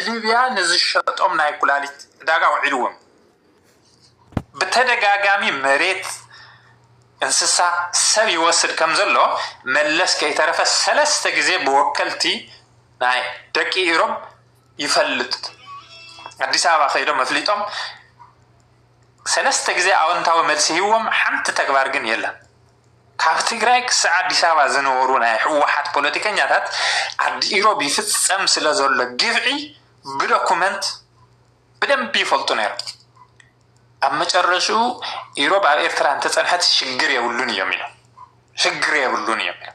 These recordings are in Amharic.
ليبيا نزشطهم ناي كلاليت داغا وعلوهم بتدغاغامي مريت انسسا سب يوصل كم زلو ملس كي ترفه ثلاثه غزي بوكلتي ناي دقي يروم يفلط አዲስ አበባ ኸይዶ መፍሊጦም ሰለስተ ጊዜ አዎንታው መልስ ይወም ሓንቲ ተግባር ግን የለም ካብ ትግራይ ክሳብ አዲስ አበባ ዝነበሩ ናይ ህወሓት ፖለቲከኛታት አዲ ኢሮብ ይፍጸም ስለዘሎ ግብዒ ብዶኩመንት በደንብ ይፈልጡ ነይሩ ኣብ መጨረሹ ኢሮብ ኣብ ኤርትራ እንተጸንሐት ሽግር የብሉን የሚሉ ሽግር የብሉን የሚሉ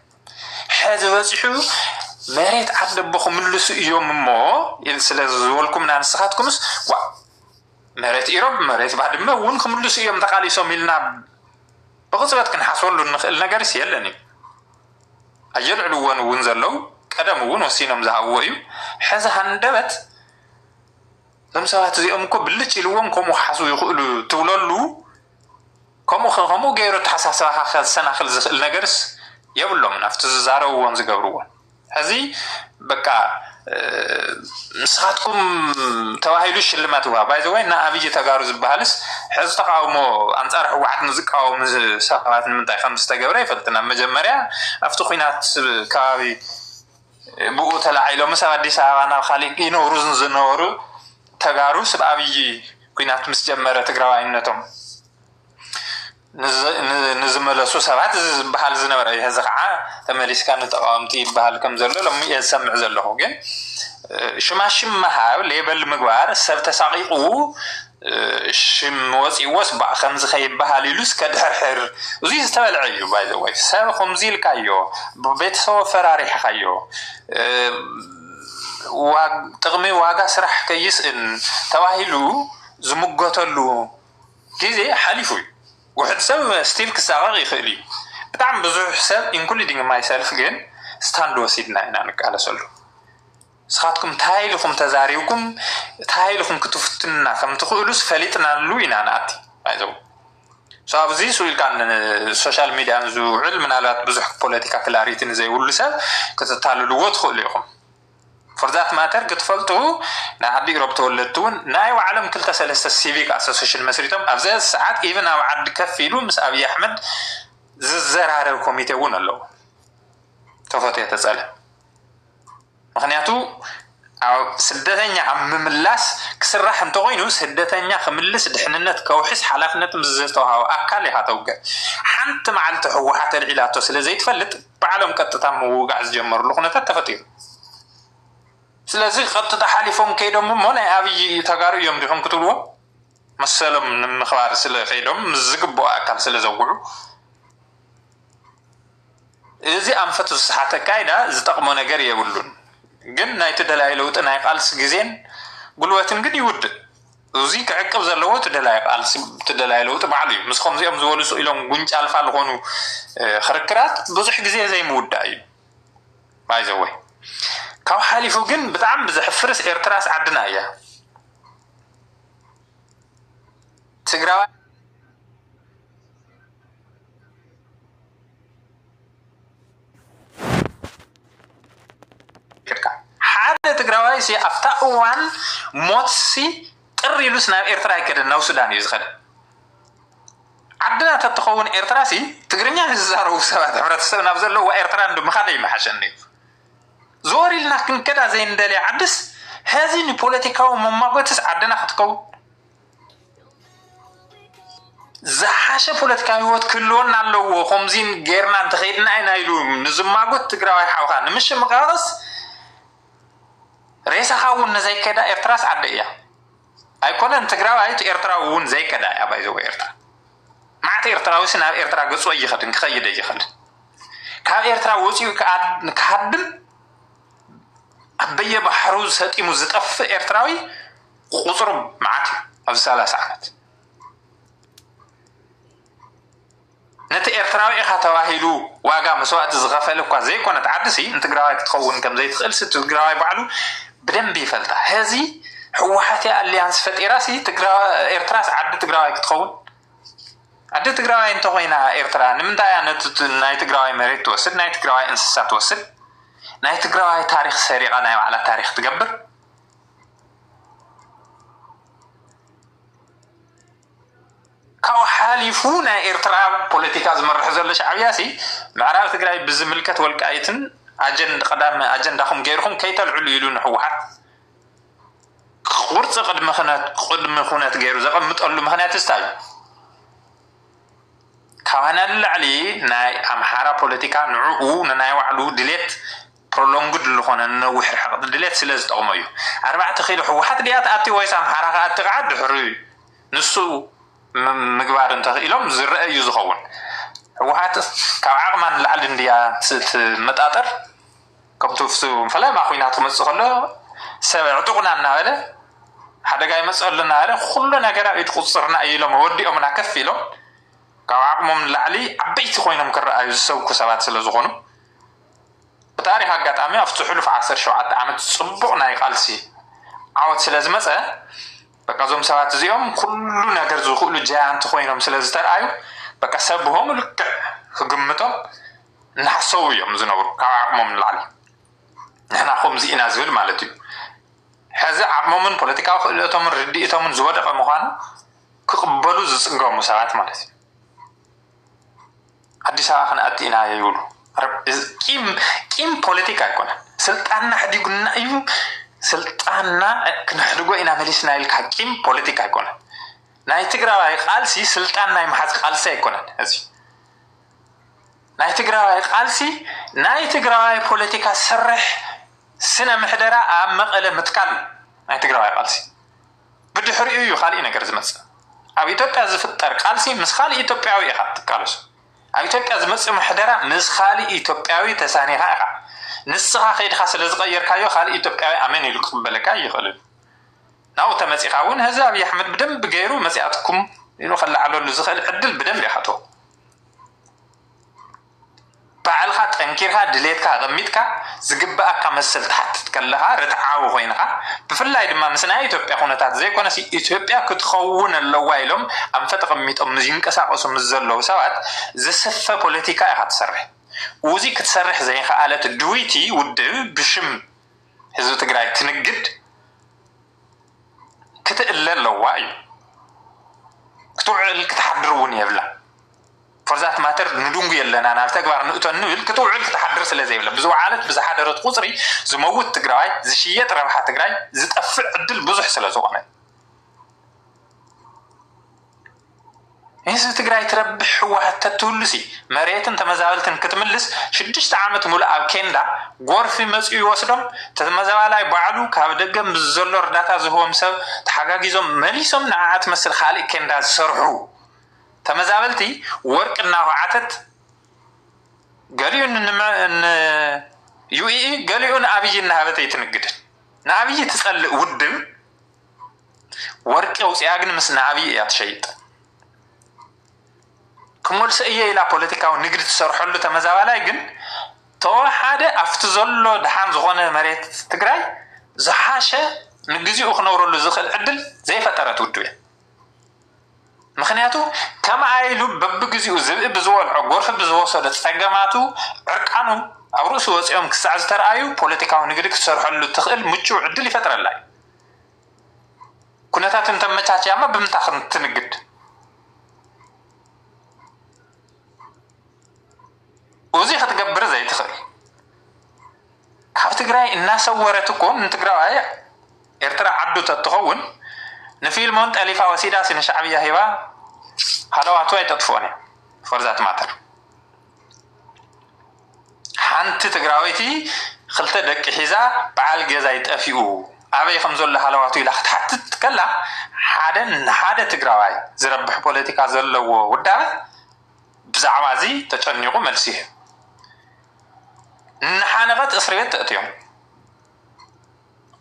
ሕዚ በጽሑ مريت عبد بخم اللسو يوم ما يلسلزولكم نانسخاتكمس وا مريت إيروب مريت بعد ما ونكم اللسو يوم تقالي سوميلنا بغصبات كن حصول النجارس يلني أجل علوان ونزلوا كذا مون وسينهم زهويو حز هندبت لم سوات زي أمكو بلتش لوان كم حسوا يقولوا تولوا كم غيروا تحسسها خل سنة خل النجارس يقولوا من أفتز زاروا وانزجبروا هذه بقى نسخاتكم تواهيلوش اللي ما توها باي ذا واي نا ابيجي تغارو زبالس حز تقاومو انصار واحد نزقاو ساعات من تاع 5 غبره يفلتنا مجمريا افتو خينات كابي بو تلاعيلو مسا اديس ابانا خالق ينورو زنورو تغارو سب ابيجي خينات مسجمره تغراواينتهم نزملسو سبات بحال زنبر اي هزقعه تمليس كان تقامتي بحال كم زلو لما يسمع زلو ግን شماشم مهاب ليبل مغوار سب تساقيقو شم وصيوس با خمز خيب بحال يلوس كدحر زي استبلعيو باي ذا واي سب خمزيل كايو بيت سو فراري خايو وتغمي واغا سرح كيس ان تواهيلو زمغوتلو كيزي حليفوي واحد سبب ستيل كساغ يخلي بتاع بزح حساب ان كل دين ما يسالف جن ستاندو سيدنا انا قال سلو سخاتكم تايلكم تزاريكم تايلكم كتفتنا كم تقولوا فليتنا لوينا ناتي بايزو صاب زي سويل كان السوشيال ميديا زو علم على بزح بوليتيكا كلاريتين زي ولسا كتتعللوا وتخليهم فرضات ماتر كتفلتو نا عدي روب تولدتون ناي وعلم كل تسلسل السيفيك اسوسيشن مسريتهم افزا ساعات ايفن او عد كفيلو مس ابي احمد زراره كوميتي ون الله تفوتي تسال مخنياتو او سدتنيا عم ملاس كسرح انت غينو سدتنيا خملس دحننت كوحس حلافنت مززتوها اكل هاتوغ حنت معلت حوحات العلاته سلازي تفلت بعلم كتتام وقعز جمر لخنه تفتير ስለዚህ خط تحالفهم كيدهم موناي ابي تغارو يوم ديهم كتلوا مسلم مخبار سلا خيدهم مزغبو اكل سلا زوغو اذا انفتو صحته كايدا زتقمو ነገር يبلون ግን ናይ ተደላይ ለውጥ ናይ ቃልስ ግዜን ጉልበትን ግን ይውድ እዚ ከዕቅብ ዘለዎ ተደላይ ቃልስ ተደላይ ለውጥ ባዕሉ ምስኹም ዚኦም ዝወልሱ ኢሎም ጉንጭ አልፋ ለሆኑ ክርክራት ብዙሕ ግዜ ዘይምውዳእ እዩ ባይ ዘ ወይ ካው ሓሊፉ ግን በጣም ብዝሕፍርስ ኤርትራስ ዓድና እያ ትግራይ حاد تقرأي سي أفتاوان موتسي تريلوس ناب إرترا كده ناو سودان يزخد عدنا تتخون إرترا سي تقرنيا هزارو سبات عمرات السبب نابزل له وإرترا ندو مخادي محشني زوري لنا كن كده زين دالي عدس هذه البوليتيكا ومماغوتس عدنا خطكو زحاشة بوليتيكا يوت كلون نالو وخمزين غيرنا تخيدنا اينا يلو نزماغوت تقرأي حوخان مش مقاغس رئيس هاون زي كده إرتراس عدية أيكون أنت تقرأ أيت إرتراون زي كده يا بايزو إرترا ما إرتراوس إن إرترا قصوا يخدم خيد يخدم كاب إرتراوس كهدم أبيه بحروز هتي مزتقف إرتراوي خسروا معته أو 3 ساعات نت إرتراوي خاتواهيلو واقع مسوات زغفلو كزي كونت عدسي أنت تقرأ تخون كم زي تخلص تقرأ بعلو بدن بيفلتا هذه هو حتى الليانس فتيراسي تقرا إرتراس عد تقرا تخون عد تقرا انت وينا إرترا من دايا ناي تقرا مريت توسد ناي تقرا انسسات توسد ناي تقرا تاريخ سريع ناي على تاريخ تقبر حالفونا إرترا بوليتيكا زمرح زل شعبياسي معراب تقرأي بزملكة والكايتن أجند قدام أجندهم غيرهم كي تلعلو يلون حوحات ورص قدم خونات غيرو زقم متقلو مخنات استاي كوانا اللعلي ناي أمحارا بوليتيكا نعو ناي وعلو دليت prolonged لخونا نوحر حق دليت سلازت أغميو 4 خيلو حوحات ديات أتي ويسا أمحارا أتقعد حري نسو مقبار انتخيلهم زرقا يزخون حوحات كعقمان لعل انديا متاطر كبتو فسو فلا ما خويناتو مسخلو سبعتقنا النهاية حدا جاي مسؤول لنا كل نجارة يتخصرنا أيلهم ودي أمنا كفيلهم كعقمهم لعلي عبيت خوينهم كرأي يسوق كسبات سلزخونهم بتاريخ حقات أمي أفتحوا في 10 شوعات عمت صبقنا يقالسي عود سلازمة بقى زوم سبات زيهم كل نجار زخول جان تخوينهم سلازتر أيو بقى سبهم لك خدمتهم نحسويهم زنور كعقمهم لعلي نحن خمزي نازل مالتي هذا عموماً بوليتيكا خليتهم رديتهم زود مخان كقبلوا زسنجوا مساعات مالتي هذه ساعة أتينا يقولوا كيم بوليتيكا يكون سلطاننا حد يقولنا أيو سلطاننا كنحرقوا إنا مليسنا يلك كيم بوليتيكا يكون ناي تقرأ قالسي سلطاننا يمحز قالسي يكون هذي ناي تقرأ بوليتيكا سرح سنة محدرة مقالة متكال أي تقرأ قالسي بدي حريقه يخالي نقر زمت أبي توقع زفتر قالسي مسخالي إيتوبياوي أخذ قالس أبي توقع زمت محدرة مسخالي إيتوبياوي تسانيها أخذ نسخة خيد خاصة لزغير كايو خالي إيتوبياوي أمين يلقب بلكاي يخلل ناو تمسي خاون هذا أبي أحمد بدم بغيرو مسياتكم إنو خلى على اللزخل عدل بدم بيحطو بعلها تنكرها دليتها غميتها زجبا كمسل تحت تكلها رتعاو وينها بفلاي دما مسنا إثيوبيا كونتات زي كنا سي إثيوبيا كتخون اللوايلهم أم فتقميت أم زين كساقص مزلوا سوات زسفة بوليتيكا أحد سرح وزي كتسرح زي خالة دويتي ودو بشم هزو تقرأي تنقد كتقلل اللواي كتوعل كتحضرون يبلا فرزات ماتر ندونغ يلنا أنا أفتكر نقطة نقول كتوعد تحضر سلزي ولا بزو عالت بز حضرت قصري زموت تجراي زشية ربح تجراي زت أفل عدل بزح سلزوقنا إذا تجراي تربح وحتى تولسي مريت أنت مزاولت كتملس شدش تعامت ملا كندا غرفي مسؤول وصلهم تتمزاولا يبعلو كابدقم بزلور داتا زهوم سب تحقاقيزهم مليسهم نعات مثل خالق كندا سرحو تمزابلتي ورقنا وعتت قاليون ان UAE قاليون ابي نهابتي تنقد نابي تسال ودم ورق وصياغن مس نابي ياتشيط كمول سئيه الى بوليتيكا ونقد تسرحلو تمزابلاي جن تو حاده افتزلو دحان زغونه مريت تግራይ زحاشه نغزيو خنورلو زخل عدل زي فترات ودوي مخنياتو كما عيلو ببغزيو زبئ بزول غرف بزوسد تسغماتو عرقانو ابروس وصيوم كسعز ترايو بوليتيكاو نغدي كسرحلو تخيل مچو عدل يفترلاي كنتات انت مچاچياما بمتاخن تنقد وزي خطقبر زي تخيل كافتግራይ الناس ورتكم انتግራይ ኤርትራ عدو تتخون نفيل مونت أليفا وسيدا سين شعبية هوا هذا واتوي تطفوني فرزات ماتر حنت تقراويتي خلت دك حيزا بعال جزاي تأفيو أبي خمزول لها لواتوي لخت حتى تكلا حدا تقراوي زربح بوليتيكا زلو ودابة بزعوازي تجنيقو ملسيه نحانغت إسرائيل تأتيهم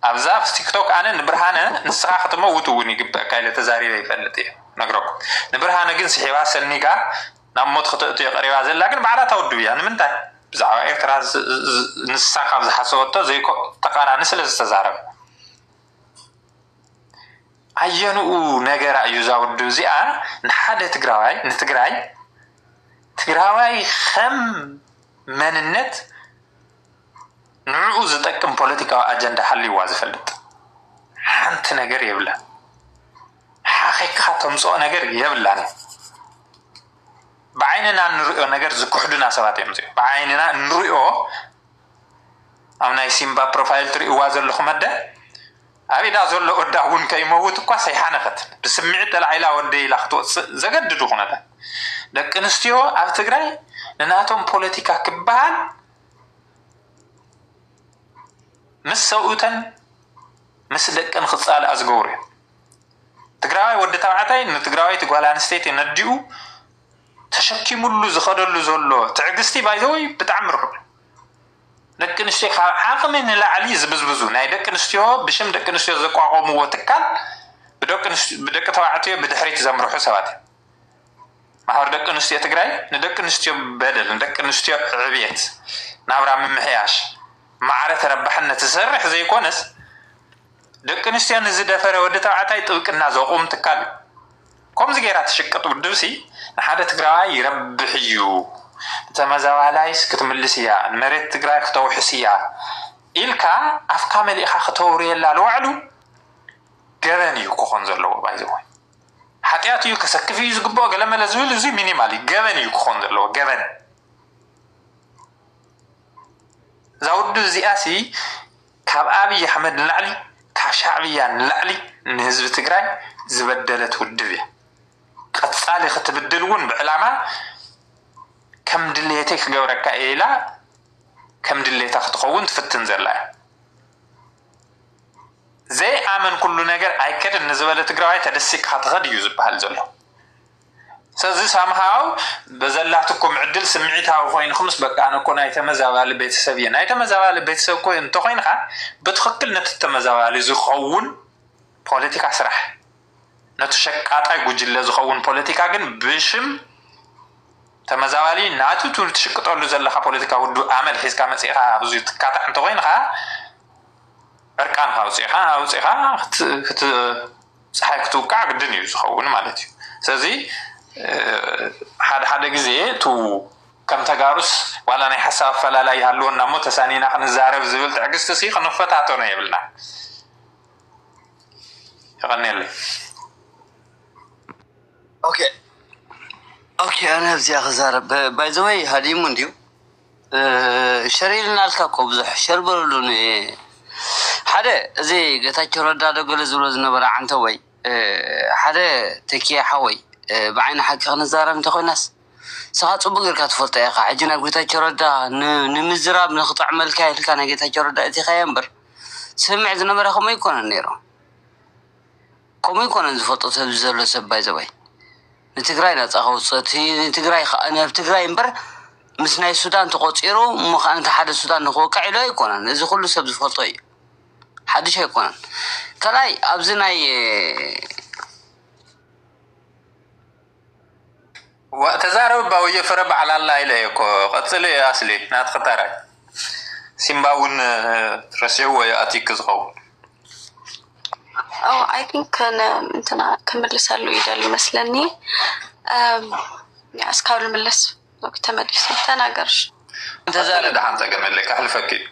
أبزاف تيك توك أنا نبرهانا نسخة ختمه وتوني جبت كايلة تزاري لي فلتيه نقرأ نبرهانا جنس حوار سنيكا نموت خطأتي قريبا زي لكن بعدها تودوا يعني من تاي بزعوا إكترا نسخة بزحسوته زي تقارن نسل استزارب أيانو نجارة يزاود دوزيا نحدة تجراوي خم من النت نعوز تكم بوليتيكا أجندة حلي وازفلت حنت نجار يبلا حقيقة تمسو نجار يبلا بعيننا نرؤيو نجار زكحدنا سواتهم زي بعيننا نرؤيو أو نايسيمبا بروفايل تري وازل لكم هذا أبي دا زول أداون كي موت قاس يحنقت بسمعت العيلة ودي لخطو زجددوا هنا ده كنستيو أفتكري لأنهم بوليتيكا كبان مس سوءتن مس دك انخصال أزجوري تقرأي ودي تبعتي إن تقرأي تقول عن ستيتي نديو تشكي ملو زخدلو زولو تعجستي بايدوي بتعمر دك نستيو حاكم إن لا علي زبزبزو ناي دك نستيو بشم دك نستيو زقاقم وتكال بدك تبعتي بدحريت زمرو حساباتي ما هو دك نستيو تقرأي ندك نستيو بدل ندك نستيو عبيت نابرا من محياش معرفة ربحنا تسرح زي كونس دك نستيو نزيد فرا ودي تبعتي تبقى زقوم تكال كم زجيرات شقة ودوسي نحدا تقرأي يربحيو تمازوالايس كتملسيا مريت تقرأي كتوحسيا إلكا أفكام اللي أخطوري اللي الوعلو جبنيو كخون زلو بايزوي حتياتيو كسكفي يزقبو قلما لزويل زي مينيمالي جبنيو كخون زلو جبن زودو زياسي كاب أبي حمد نلعلي كاب شعبيا نلعلي نهزب تقرأي زبدلت ودبيه قد صالي ختبدلون بعلامة كم دليتك جورك إيلا كم دليتك تخون تفتن زلا زي آمن كل نجار أيكد النزبة تقرأي تدسك هتغد يوزب هالزلو سازي سامهاو بزلاتكم عدل سمعتها وخوين خمس بقى أنا كنا يتمزاوا لبيت سبيا يتمزاوا لبيت سبكو انتقين خا بتخكل نتتمزاوا لزخون بوليتيكا سرح نتشكات أي جوجل زخون بوليتيكا جن بشم تمزاولي ناتو تون تشكت أولو زلها بوليتيكا ودو عمل حس كمان سيها بزيد كاتا أنت وين خا أركان خاو سيها خت سحكتو كعك الدنيا زخون مالتي سازي حد جزء تو كم تجارس ولا نحسب فلا لا يهلون نمو تسانينا خن الزارب زبل تعكس تسيخ نفتاتنا يبلنا غني لي اوكي انا بزي اخزار باي ذا واي هادي مونديو شريلنا الكاكو بزح شربلون حدا زي قتاچو ردا دغل زلو زنبر عنته وي حدا تكيا حوي بعين حق خنزارم انت خويناس ساعات صبغ كات فلت يا اخي عجنا قتاچو ردا نمزراب نخطع ملكاي كان قتاچو ردا اتي خيمبر سمع زنبر خو ما يكون نيرو كم يكون زفطو تبزلو سباي ذا واي نتقراي نصاخو صتي نتقراي انا بتقراي امبر مسناي السودان تقوصيرو مخ انت حد السودان نخوقع لا يكون اذا كله سب زفطوي حدش يكون كلاي ابزناي وتزارب باوي فرب على الله اليكو قتلي اصلي نات خطر سيمباون رسيو ياتيك زخو أو I think أنا كمل سالو يدل مثلني أسكار الملس وقت ملس تناقرش أنت زال ده حمزة كمل لك أحلفك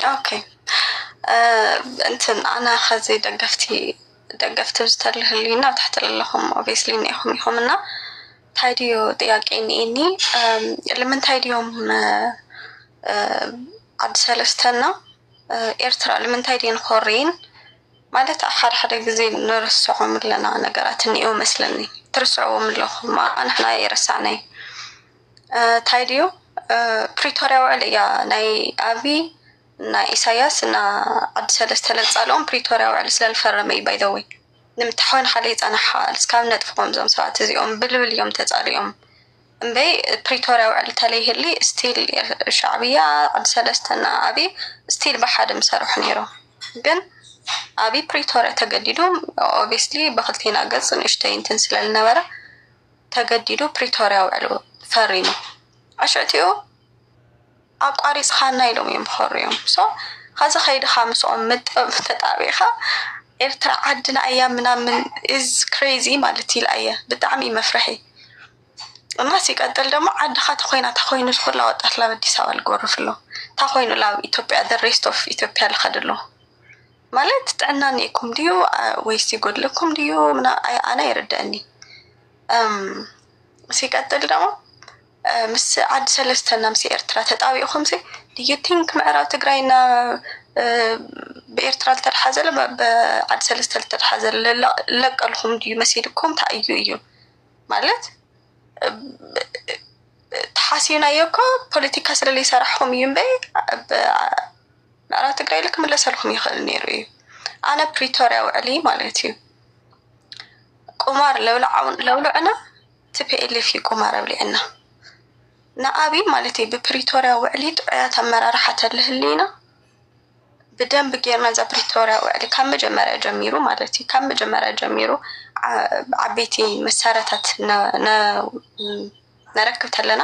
أوكي أنت أنا خزي دقفت بستله اللي نا تحت لهم obviously إنهم يهمنا تايديو دياك إني لمن تايديوم عد سلستنا إرترا لمن تايدين خورين مالت حد جزي نرسعهم لنا نجارات النيو مثلني ترسعهم لهم ما أنا يرسعني تايديو بريتوريا وعليا ناي أبي نا إساياس نا عد سلسلة علوم بريتوريا وعلى سلال فرمي باي ذا واي نمتحون حاليت أنا حال سكام ندفقهم زم ساعات زيهم باليوم تزاريهم بي بريتوريا وعلى تليه اللي ستيل شعبية عد سلستنا أبي ستيل بحد مسارح نيرو جن أبي بريتوريا تجديدهم obviously بخلتين أجلس نشتين تنسل النورة تجديدو بريتوريا وعلى فرينو عشتيو أقاريس خانة يلوم يمخوريهم هذا خير خامس مت تتابعها إرترا عدنا أيامنا من is crazy مالتي الأيام بدعمي مفرحي الناس يقدر دم عد خات خوينا تخوين شغل لا وتحلا بدي سوى الجورف له تخوين لا إثيوبيا the rest of إثيوبيا الخدلو مالت تعنانيكم ديو ويسي يقول لكم ديو من أنا يردني ሲቀጥል ደግሞ ምስ ዓዲ ሰለስተና ምስ ኤርትራ ተጣቢቑም ሲ do you think ምዕራብ ትግራይና በኤርትራ ተተሓዘለ በዓዲ ሰለስተ ተተሓዘለ ለቀልኩም ድዩ መሲልኩም ታእዩ እዩ ማለት ተሓሲብናዮ እኮ ፖለቲካ ስለለይ ሰራሕኩም እዩ እምበይ ምዕራብ ትግራይ ልክ መለሰልኩም ይኽእል ነይሩ እዩ ኣነ ፕሪቶሪያ ውዕሊ ማለት እዩ ቁማር ለውልዕና TPLF ቁማር ኣብሊዕና ንኣብይ ማለት እዩ ብፕሪቶሪያ ውዕሊ ጥዑያት ኣመራርሓ ተልህሊና ብደንብ ጌርና ዛ ፕሪቶሪያ ውዕሊ ካብ መጀመርያ ጀሚሩ ማለት እዩ ካብ መጀመርያ ጀሚሩ ዓበይቲ መሳርያታት ነረክብ ተለና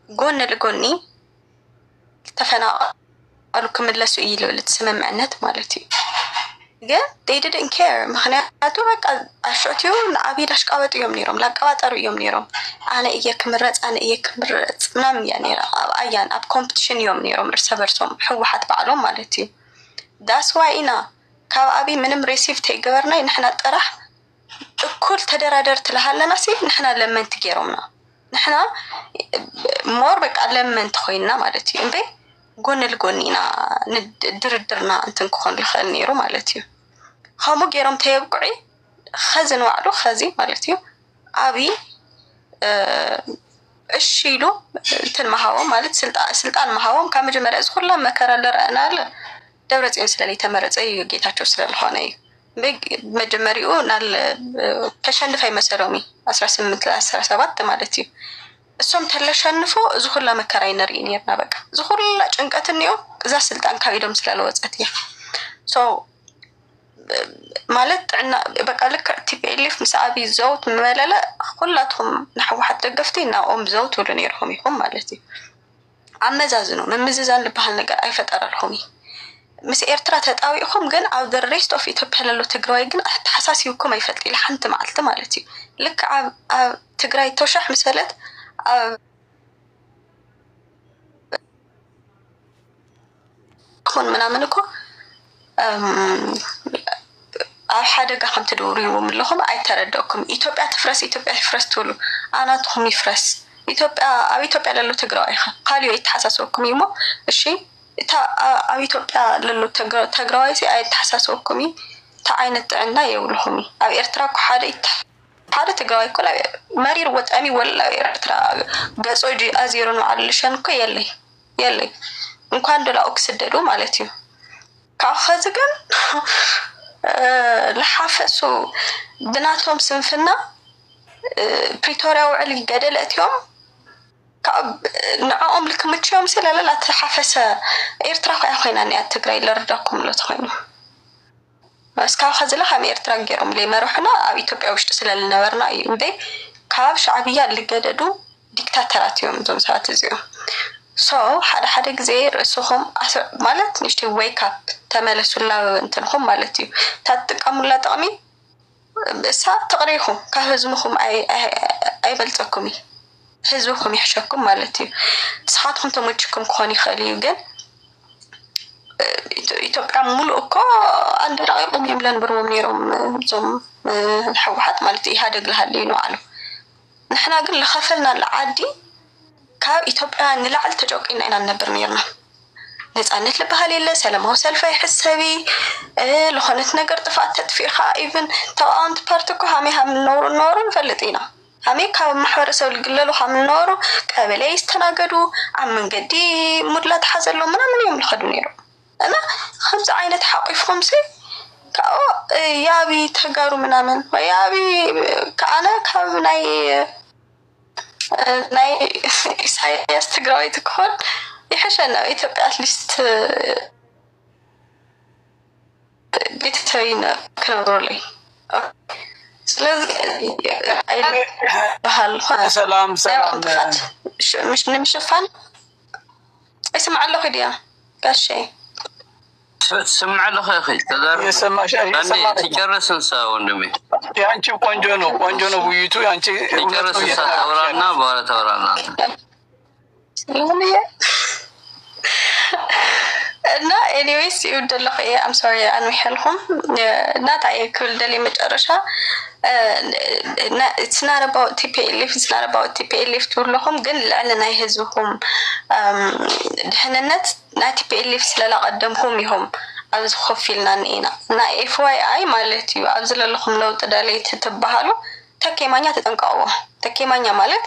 ጎኒ ንጎኒ ተፈናቀሉ ክምለሱ እዩ ልብል ስምምዕነት ማለት እዩ ግን they didn't care ምክንያቱ በቃ ኣሽዕትዩ ንዓብይ ዳሽቃበጥ እዮም ነይሮም ላቀባጠሩ እዮም ነይሮም ኣነ እየ ክምረፅ ምናምን እያ ነይራ ኣብ ኣያን ኣብ ኮምፒቲሽን እዮም ነይሮም እርሰ በርሶም ሕወሓት በዓሎም ማለት እዩ ዳስ ዋይ ኢና ካብ ኣብይ ምንም ሬሲቭ ተይገበርናይ ንሕና ጥራሕ እኩል ተደራደር ትልሃለና ሲ ንሕና ለመንቲ ገይሮምና ንሕና ሞር በቃ ለመንቲ ኮይንና ማለት እዩ እምበይ ጎኒ ንጎኒ ኢና ድርድርና እንትን ክኾን ይኽእል ነይሩ ማለት እዩ ከምኡ ገይሮም ተየብቁዒ ኸዚ ንባዕሉ ኸዚ ማለት እዩ ኣብይ እሺ ኢሉ እንትን መሃቦም ማለት ስልጣን መሃቦም ካብ መጀመርያ እዚ ኩላ መከራ ዝረአና ኣለ ደብረፅዮን ስለለይ ተመረፀ እዩ ጌታቸው ስለዝኾነ እዩ መጀመሪኡ ናብ ተሸንፈ ይመሰሎም 18-17 ማለት እዩ እሶም ተለሸንፎ እዚ ኩላ መከራ ይነርኢ ነርና በቃ እዚ ኩላ ጭንቀት እንዮ እዛ ስልጣን ካብ ኢዶም ስለለወፀት እያ ሶ ማለት ጥዕና በቃ ልክ TPLF ምስ ኣብይ ዘውት መለለ ኩላትኩም ንሕወሓት ደገፍቲ ናኦም ዘውት ብሉ ነይርኩም ኢኹም ማለት እዩ ኣመዛዝኑ ምምዝዛን ዝበሃል ነገር ኣይፈጠረልኩም ምስ ኤርትራ ተጣቢቑም ግን ኣብ the rest of ኢትዮጵያ ለሎ ትግራይ ግን ተሓሳሲብኩም ኣይፈልጥ ኢላ ሓንቲ መዓልቲ ማለት እዩ ልክ ኣብ ትግራይ ተውሻሕ መሰለት كون منامنكو حدقة خم تدوريو من لهم أي تردكم إثيوبيا تفرس تولو أنا تخمي فرس إثيوبيا للو تجرأي قالوا يتحسسوكم يمو الشيء أو إثيوبيا للو تجرأي أي تحسسوكم تعينت عنا يقولهمي أو إرتراك حدا تجرأي كل مرير وتأمي ولا إرتراك جزء أزيرون على لشانك يلي እንኳን ደላ ኦክሲደዱ ማለት እዩ ካኸዝ ግን ለሐፈሱ ብናቶም ስንፍና ፕሪቶሪያ ውዕል ገደለትዮም ካብ ንዓኦም ልክምችዮም ስለላ ተሐፈሰ ኤርትራ ኮይና ንያ ትግራይ ለርዳኩም ለተኮይኑ እስካው ኸዝለ ከም ኤርትራ ገይሮም ለመርሑና ኣብ ኢትዮጵያ ውሽጥ ስለልነበርና እዩ እንዴ ካብ ሻዕብያ ልገደዱ ዲክታተራት እዮም ዞም ሰዓት እዚኦም so حدا ጊዜ ርእስኹም ማለት ንሽቲ ዌክ አፕ ተመለሱላ እንትንኹም ማለት እዩ ታጥቀሙላ ጥቕሚ እሳ ተቕሪኹም ካብ ህዝብኹም ኣይበልጠኩም ህዝብኹም ይሕሸኩም ማለት እዩ ንስኻትኩም ተመችኩም ክኾን ይኽእል እዩ ግን ኢትዮጵያ ሙሉእ እኮ አንድ ራቂቆም የምለን ብርዎም ነይሮም ዞም ሕወሓት ማለት ኢህአደግ ልሃለዩ ነው አሉ ንሕና ግን ለኸፈልና ለዓዲ ካብ ኢትዮጵያ ንላዕል ተጨቂና ኢና ነበር ነርና ነፃነት ልበሃል የለ ሰላማዊ ሰልፍ ይሕሰቢ ለኾነት ነገር ጥፋት ተጥፊኻ ኢቭን ተቃውምቲ ፓርቲ እኮ ሃመይ ሃምንነብሩ ንፈልጥ ኢና ሃመይ ካብ ማሕበረሰብ ዝግለሉ ሃምንነብሩ ቀበሌ ይስተናገዱ ኣብ መንገዲ ሙድላ ተሓዘሎ ምናምን እዮም ዝኸዱ ነይሮም እና ከምዚ ዓይነት ሓቂፍኩም ሲ ካብኡ ያቢ ተጋሩ ምናምን ያቢ ከኣነ ካብ ናይ ኢሳያስ ትግራይ ትኮን ይሕሸና ኢትዮጵያ አትሊስት ቤተሰብና ከብሮለይ ስለዚህ ባህል ሰላም مش نمشفان اسمع له خديا كاشي سمع له اخي تدار يسمع شيء تجرس انسا وندمي ያንቺ ቆንጆ ነው ውይይቱ ያንቺ تجرس انسا ተወራና በኋላ ተወራና ስለሆነ እና ኤኒዌይስ ይውደልህ I'm sorry أنا وحلهم ناتعي كل دليل متقرشة it's not about TPLF it's not about TPLF تقولهم قل لأننا يهزوهم دهننت نا TPLF سلا قدمهم يهم أبز خفيلنا نينا نا FYI مالتي أبزل لهم لو تدالي تتبهالو تكيمانيا تتنقعوه تكيمانيا مالت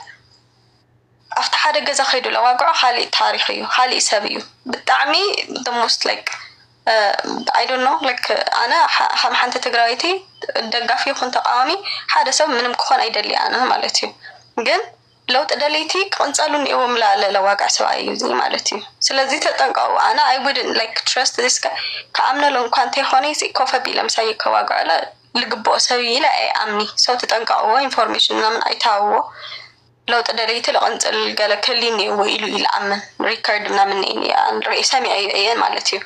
أفتح هذا جزء خيدو لو أقرأ حالي تاريخي حالي سبيو بتعمي the most like I don't know like أنا هم حنت تجريتي دقافي خنت قامي هذا سبب من مكون أيدلي أنا مالتي جن لو تدليتي كنت سألوني يوم لا لو واقع سواي زي مالتي سلزي تتنقوا أنا I wouldn't like trust this guy كأمنا لو كنت هوني سي كوفا بيلم ساي كواقع لا لقبو سوي لا أي أمني سو تتنقوا information من أي تاو لو تدريت لقنت الجلا كليني ويلو يلعمن ريكارد من يعني رئيسامي أي مالتي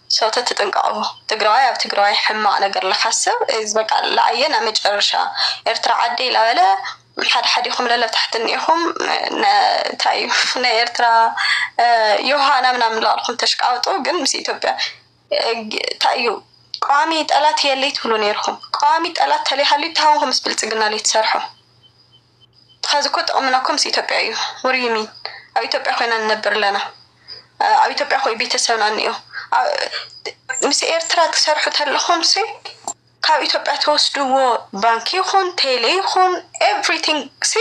صوت تتنقعه تقرأي حما أنا قر لحسب إذا بقى العينة مجرشة إرترا عدي لا حد يخم لا تحت إنهم تايم إرترا يوهانا من لهم تشكاوتو جن مسيتو بيا تايو قامي تقلات هي اللي تقولون يرهم قامي تقلات تلي حلي تهاوهم سبلتقنا اللي تسرحوا خازكوت أمناكم سيتوبيعيو وريمين أو يتوبيع خوينا ننبر لنا أو يتوبيع خوي بيتسونا نيو مسي إيرترا تسرحو تهلخون سي كاو يتوبيع توسدو بانكي خون تيلي خون everything سي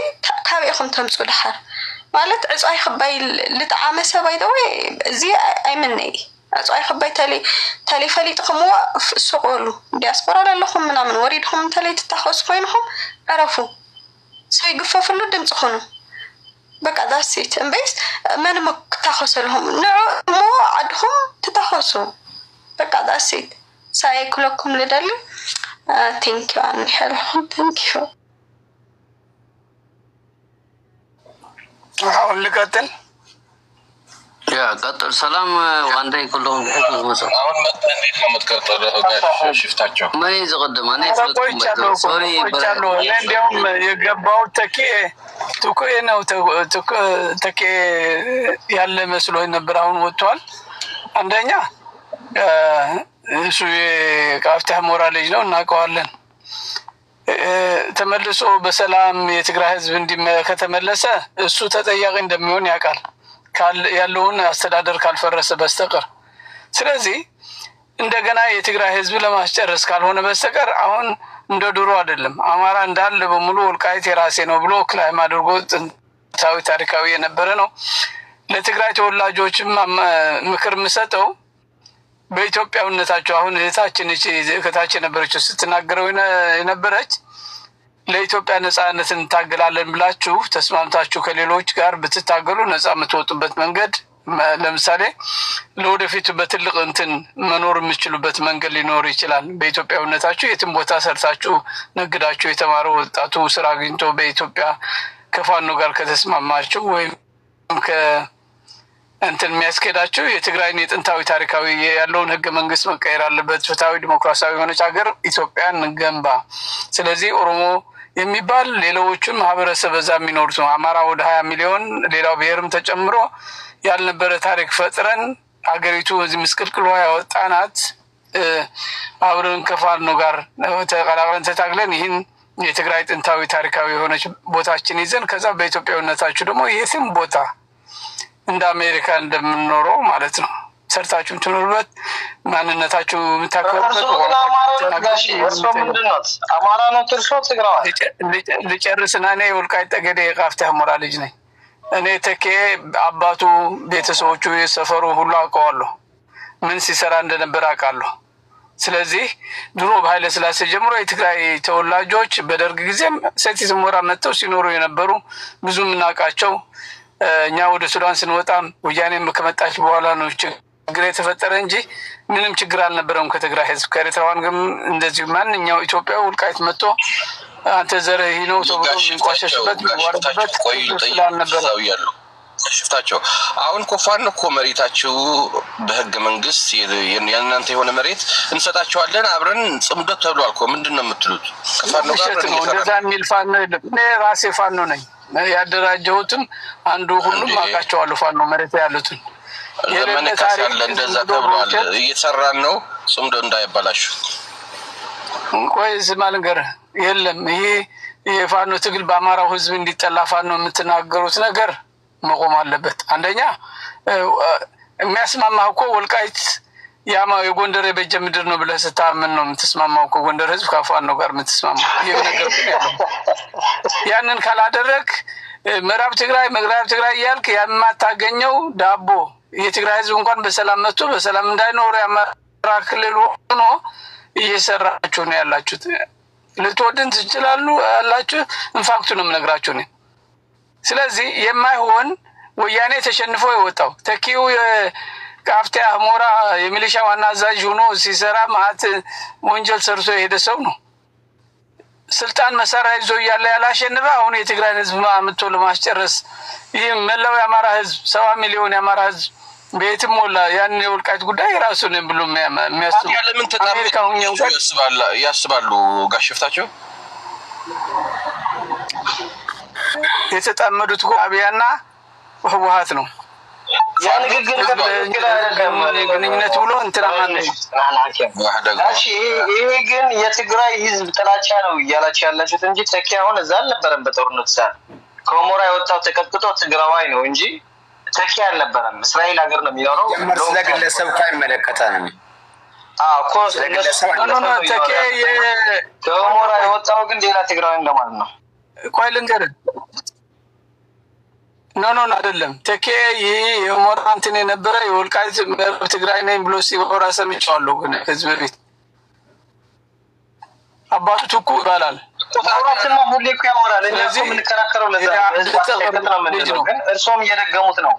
كاو يخون تمسو دحر مالت عزو أي خباي لتعامسة باي دوي زي أي مني عزو أي خباي تالي فلي تخموا في السقولو دياسبورا للخم منا من وريدهم تالي تتخوص خوينهم عرفو سيقفف له دم تخونه بقى ذا سيت بس ما أنا تخص لهم نوع مو عندهم تتخصوا بقى ذا سيت سايكلكم لدلي thank you أنا حلهم thank you حاول لقتل يا قتل سلام وعندي كلهم بحكم مصر አሁን መጣ እንዴት ነው የምትቀጥለው ሽፍታቸው ما يزقدم أنا ቆይቻለሁ እኔ እንዲያውም የገባው ትኩ ነው ተኬ ያለ መስሎኝ ነበር አሁን ወጥቷል አንደኛ እሱ የካፍተህ ሞራል ልጅ ነው እናውቀዋለን ተመልሶ በሰላም የትግራይ ህዝብ ከተመለሰ እሱ ተጠያቂ እንደሚሆን ያውቃል ያለውን አስተዳደር ካልፈረሰ በስተቀር ስለዚህ እንደገና የትግራይ ህዝብ ለማስጨረስ ካልሆነ በስተቀር አሁን እንደ ድሮ አይደለም አማራ እንዳለ በሙሉ ወልቃይት የራሴ ነው ብሎ ክላይም አድርጎ ታሪካዊ የነበረ ነው ለትግራይ ተወላጆችም ምክር መስጠው በኢትዮጵያውነታቸው አሁን እህታችን እቺ ከታች ነበረችው ስትናገረው የነበረች ለኢትዮጵያ ነጻነት እንታገላለን ብላችሁ ተስማምታችሁ ከሌሎች ጋር ብትታገሉ ነጻ የምትወጡበት መንገድ ለምሳሌ ለወደፊቱ በትልቅ እንትን መኖር የምትችሉበት መንገድ ሊኖር ይችላል በኢትዮጵያውነታችሁ የትም ቦታ ሰርታችሁ ነግዳችሁ የተማረው ወጣቱ ስራ አግኝቶ በኢትዮጵያ ከፋኖ ጋር ከተስማማችሁ ወይም እንትን የሚያስከዳችሁ የትግራይን የጥንታዊ ታሪካዊ ያለውን ህገ መንግስት መቀየር አለበት ፍትሃዊ ዲሞክራሲያዊ የሆነች ሀገር ኢትዮጵያን እንገንባ ስለዚህ ኦሮሞ የሚባል ሌሎችም ማህበረሰብ በዛ የሚኖሩት አማራ ወደ 20 ሚሊዮን ሌላው ብሔርም ተጨምሮ ያልነበረ ታሪክ ፈጥረን ሀገሪቱ እዚህ ምስቅልቅሏ ያወጣናት አብረን ከፋኖ ጋር ተቀላቅለን ተታግለን ይህን የትግራይ ጥንታዊ ታሪካዊ የሆነች ቦታችን ይዘን ከዛ በኢትዮጵያውነታችሁ ደግሞ የትም ቦታ እንደ አሜሪካ እንደምንኖረው ማለት ነው ሰርታችሁ ትኖሩበት ማንነታችሁ የምታከብሩበት አማራ ነው ትርሶ ትግራይ ልጨርስና እኔ ወልቃይት ጠገዴ የካፍተህ ሞራል ልጅ ነኝ እኔ ተኬ አባቱ ቤተሰቦቹ የሰፈሩ ሁሉ አውቀዋለሁ ምን ሲሰራ እንደነበር አውቃለሁ ስለዚህ ድሮ በኃይለ ሥላሴ ጀምሮ የትግራይ ተወላጆች በደርግ ጊዜም ሰቲት ሞራ መጥተው ሲኖሩ የነበሩ ብዙ ምናቃቸው እኛ ወደ ሱዳን ስንወጣም ወያኔም ከመጣች በኋላ ነው ችግር የተፈጠረ እንጂ ምንም ችግር አልነበረም ከትግራይ ህዝብ ከኤርትራውያን ግን እንደዚህ ማንኛው ኢትዮጵያው ወልቃይት መጥቶ አንተ ዘርህ ነው ተብሎ እንቆሸሽበት ወርደበት ስላልነበረ ያለው ሽፍታቸው አሁን ኮፋን እኮ መሬታቸው በህገ መንግስት የናንተ የሆነ መሬት እንሰጣቸዋለን አብረን ጽምደት ተብሏል እኮ ምንድነው የምትሉት ከፋኖ ጋር እንደዛ የሚል ፋኖ እኔ ራሴ ፋኖ ነኝ ያደራጀሁትም አንዱ ሁሉም አቃቸዋለሁ ፋኖ መሬት ያሉትን ዘመነ ካሴ አለ እንደዛ ተብሏል። እየሰራን ነው ጽምዶ እንዳይባላሽ። ቆይ ዝም አልንገር የለም ይሄ የፋኖ ትግል በአማራው ህዝብ እንዲጠላ ፋኖ የምትናገሩት ነገር መቆም አለበት። አንደኛ የሚያስማማው እኮ ወልቃይት ያማ የጎንደር የበጀ ምድር ነው ብለህ ስታምን ነው የምትስማማው እኮ ጎንደር ህዝብ ከፋኖ ጋር የምትስማማው ይሄ ነገር ያንን ካላደረክ ምዕራብ ትግራይ ያልክ የማታገኘው ዳቦ የትግራይ ህዝብ እንኳን በሰላም መጥቶ በሰላም እንዳይኖር የአማራ ክልል ሆኖ እየሰራችሁ ነው ያላችሁት። ልትወድን ትችላሉ አላችሁ ኢንፋክቱ ነው የምነግራችሁ ነው። ስለዚህ የማይሆን ወያኔ ተሸንፎ የወጣው ተኪው የካፍቴ አሞራ የሚሊሻ ዋና አዛዥ ሆኖ ሲሰራ ማት ወንጀል ሰርቶ የሄደ ሰው ነው። ስልጣን መሳሪያ ይዞ ያለ ያላሸነፈ አሁን የትግራይ ህዝብ አምጥቶ ለማስጨረስ ይህ መላው የአማራ ህዝብ 70 ሚሊዮን የአማራ ህዝብ ቤትም ሞላ ያን የወልቃይት ጉዳይ ራሱን ብሎ የሚያስቡ ለምን ያስባሉ ጋሽፍታቸው የተጣመዱት አብያና ህወሓት ነው። ያን ግግር ግንኙነት ብሎ እንትና ማለት ይሄ ግን የትግራይ ህዝብ ጥላቻ ነው እያላችሁ ያላችሁት እንጂ ተኪ አሁን እዛ አልነበረም። በጦርነት ሰዓት ከሞራ የወጣው ተቀጥቅጦ ትግራዋይ ነው እንጂ ተኪ አልነበረም። እስራኤል ሀገር ነው የሚኖረው። ስለግለሰብ ካይመለከታንም ኮስ ተኪ ከሞራ የወጣው ግን ሌላ ትግራዋይ እንደማለት ነው። ቆይ ልንገርህ ኖ አይደለም ተኪ የሞራ እንትን የነበረ የወልቃይት ትግራይ ነኝ ብሎ ሲወራ ሰምቼዋለሁ። ግን ህዝብ ቤት አባቱ ትኩ ይባላል። ሞራትና ሁሌ እኮ ያወራል። እዚህ የምንከራከረው ለዛ ነው። ግን እርሶም እየደገሙት ነው።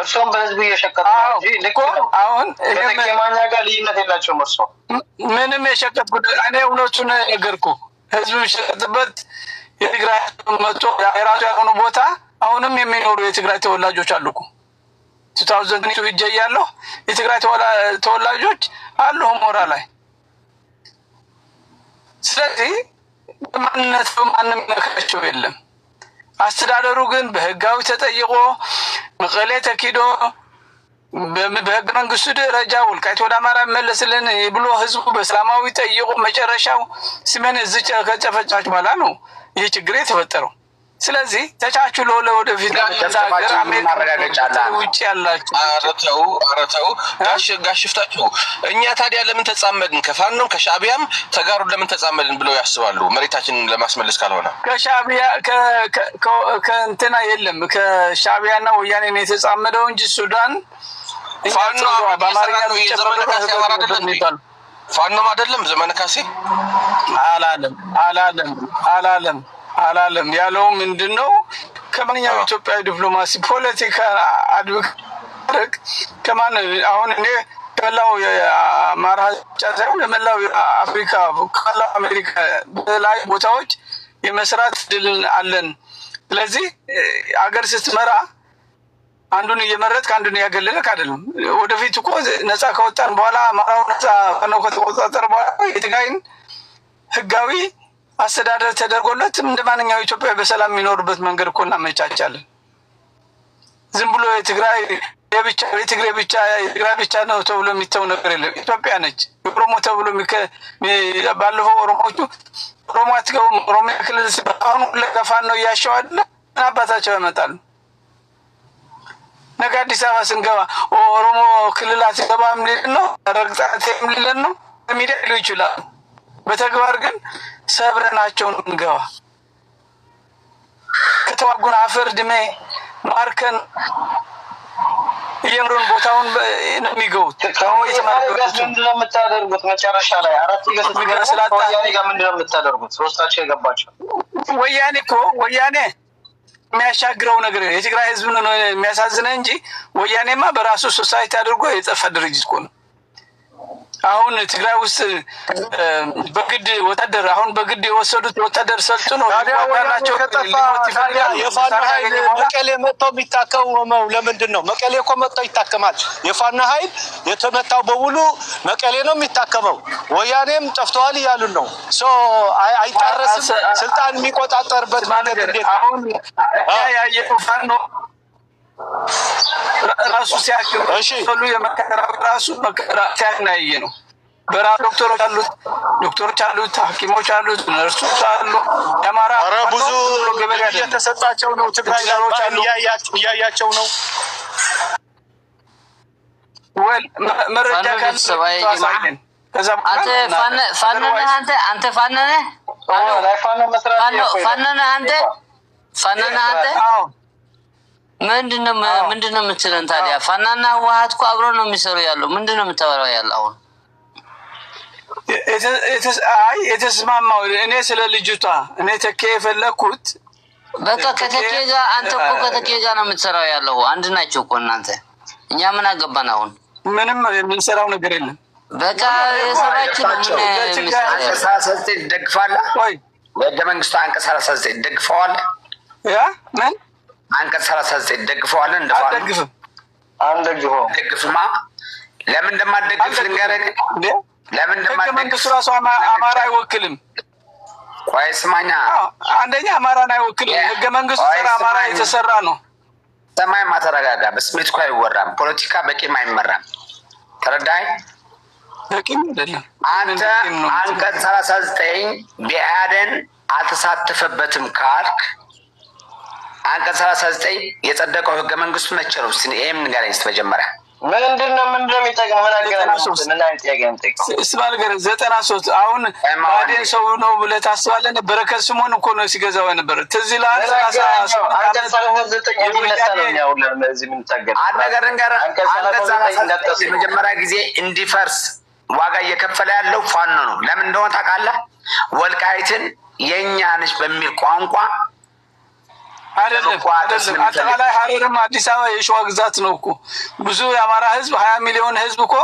እርሶም በህዝቡ እየሸቀጡ ነው እንጂ ልክ ነው። አሁን ከማኛ ጋር ልዩነት የላቸውም። እርሶ ምንም የሸቀጥ ጉዳይ እኔ እውነቱን ነገርኩህ። ህዝቡ የሚሸቀጥበት የትግራይ መጥቶ የራሱ ያልሆነ ቦታ አሁንም የሚኖሩ የትግራይ ተወላጆች አሉ እኮ 2000 ሂጄ እያለሁ የትግራይ ተወላጆች አሉ ሞራ ላይ። ስለዚህ ማንነት ማንም ነካቸው የለም። አስተዳደሩ ግን በህጋዊ ተጠይቆ መቀሌ ተኪዶ በህገ መንግስቱ ደረጃ ወልቃይት ወደ አማራ መለስልን ብሎ ህዝቡ በሰላማዊ ጠይቆ መጨረሻው ስሜን እዚህ ከጨፈጫች በኋላ ነው ይህ ችግር የተፈጠረው። ስለዚህ ተቻችሎ ለወደፊት ተዛገር ውጭ ያላችሁ አረተው ጋሽፍታችሁ እኛ ታዲያ ለምን ተጻመድን ከፋኖም ከሻቢያም ተጋሩ ለምን ተጻመድን ብለው ያስባሉ? መሬታችንን ለማስመለስ ካልሆነ ከሻቢያ ከእንትና የለም ከሻቢያና ወያኔ ነው የተጻመደው እንጂ ሱዳን ፋኖ በአማርኛ ነው የሚባለው። ፋኖም አይደለም ዘመነ ካሴ አላለም ያለው ምንድነው? ከማንኛው ኢትዮጵያዊ ዲፕሎማሲ ፖለቲካ አድብቅ ከማን አሁን እኔ ከመላው የአማራ ጫታው ለመላው አፍሪካ ከመላው አሜሪካ በላይ ቦታዎች የመስራት ድል አለን። ስለዚህ አገር ስትመራ አንዱን እየመረጥክ አንዱን ያገለለክ አይደለም። ወደፊት እኮ ነፃ ከወጣን በኋላ አማራው ነፃ ነው ከተቆጣጠረ በኋላ የትግራይን ህጋዊ አስተዳደር ተደርጎለት እንደማንኛው ኢትዮጵያ በሰላም የሚኖርበት መንገድ እኮ እናመቻቻለን። ዝም ብሎ የትግራይ ብቻ ነው ተብሎ የሚተው ነገር የለም። ኢትዮጵያ ነች። ኦሮሞ ተብሎ ባለፈው ኦሮሞ አትገቡም ኦሮሚያ ክልል አሁን ለፋኖ ነው እያሸው አይደለ አባታቸው ያመጣሉ። ነገ አዲስ አበባ ስንገባ ኦሮሞ ክልል አትገባም ሊለን ነው ረግጣቴም ሊለን ነው ሚዲያ ሊሉ ይችላል። በተግባር ግን ሰብረናቸው እንገባ ከተዋጉን አፈር ድሜ ማርከን የምሩን ቦታውን የሚገውት ምንድነው የምታደርጉት? መጨረሻ ላይ አራት ወያኔ ጋር ምንድነው የምታደርጉት? ሶስታቸው የገባቸው ወያኔ የሚያሻግረው ነገር የትግራይ ህዝብ ነው የሚያሳዝነው እንጂ ወያኔማ በራሱ ሶሳይቲ አድርጎ የጠፋ ድርጅት እኮ ነው። አሁን ትግራይ ውስጥ በግድ ወታደር የወሰዱት ወታደር ሰልጥኖ ያላቸው የፋኖ ኃይል መቀሌ መጥተው የሚታከመው ለምንድን ነው? መቀሌ እኮ መጥተው ይታከማል። የፋኖ ኃይል የተመታው በሙሉ መቀሌ ነው የሚታከመው። ወያኔም ጠፍተዋል እያሉን ነው። አይጣረስም። ስልጣን የሚቆጣጠርበት ማለት እንዴት አሁን ያየው ፋኖ ራሱ ሲያክም ሁሉ የመከራ ራሱ መከራ ሲያናየ ነው። በራሱ ዶክተሮች አሉት፣ ሐኪሞች አሉት፣ ነርሶች አሉ። የአማራ ብዙ ገበሬ እየተሰጣቸው ነው። ትግራይ እያያቸው ነው። ወል መረጃ ካለ አንተ ምንድነው የምትለን ታዲያ? ፋናና ህወሓት እኮ አብረው ነው የሚሰሩ ያለው። ምንድነው የምታወራው ያለው አሁን? የተስማማው እኔ ስለ ልጅቷ እኔ ተኬ የፈለኩት በቃ ከተኬ ጋር አንተ እኮ ከተኬ ጋር ነው የምትሰራው ያለው። አንድ ናቸው እኮ እናንተ። እኛ ምን አገባን አሁን? ምንም የምንሰራው ነገር የለም። በቃ የሰራችሁ ነው። ምን አንቀጽ 39 ደግፋለህ ወይ? በህገ መንግስቱ አንቀጽ 39 ደግፈዋለህ? ያ ምን አንቀጽ 39 ደግፈዋለህ? አልደግፍም። ደግፍማ ለምን እንደማትደግፍ ልንገርህ። ለምን እንደማትደግፍ መንግስቱ ራሱ አማራ አይወክልም። ቆይ ስማኛ፣ አንደኛ አማራን አይወክልም። ህገ መንግስቱ ስራ አማራ የተሰራ ነው። ሰማይ ማተረጋጋ። በስሜት እኮ አይወራም። ፖለቲካ በቂም አይመራም። ተረዳኝ? በቂም አይደለም። አንተ አንቀጽ 39 ቢአደን አልተሳተፈበትም ካልክ አንቀጽ 39 የጸደቀው ህገ መንግስቱ መቼ ነው? ይሄም ንገረኝ እስኪ መጀመሪያ። ምንድነው የሚጠቅም? ምን አገናኘው? ምን አይነት ጥያቄ ነው የምጠይቀው? እስባል ገረ 93 አሁን ባዴን ሰው ነው ብለህ ታስባለህ? በረከት ስምኦን እኮ ነው ሲገዛው የነበረ። ትዝ ይልሃል? 39 መጀመሪያ ጊዜ እንዲፈርስ ዋጋ እየከፈለ ያለው ፋኖ ነው። ለምን እንደሆነ ታውቃለህ? ወልቃይትን የኛ ነች በሚል ቋንቋ አይደለም። አጠቃላይ ሀረርም አዲስ አበባ የሸዋ ግዛት ነው እኮ። ብዙ የአማራ ህዝብ 20 ሚሊዮን ህዝብ እኮ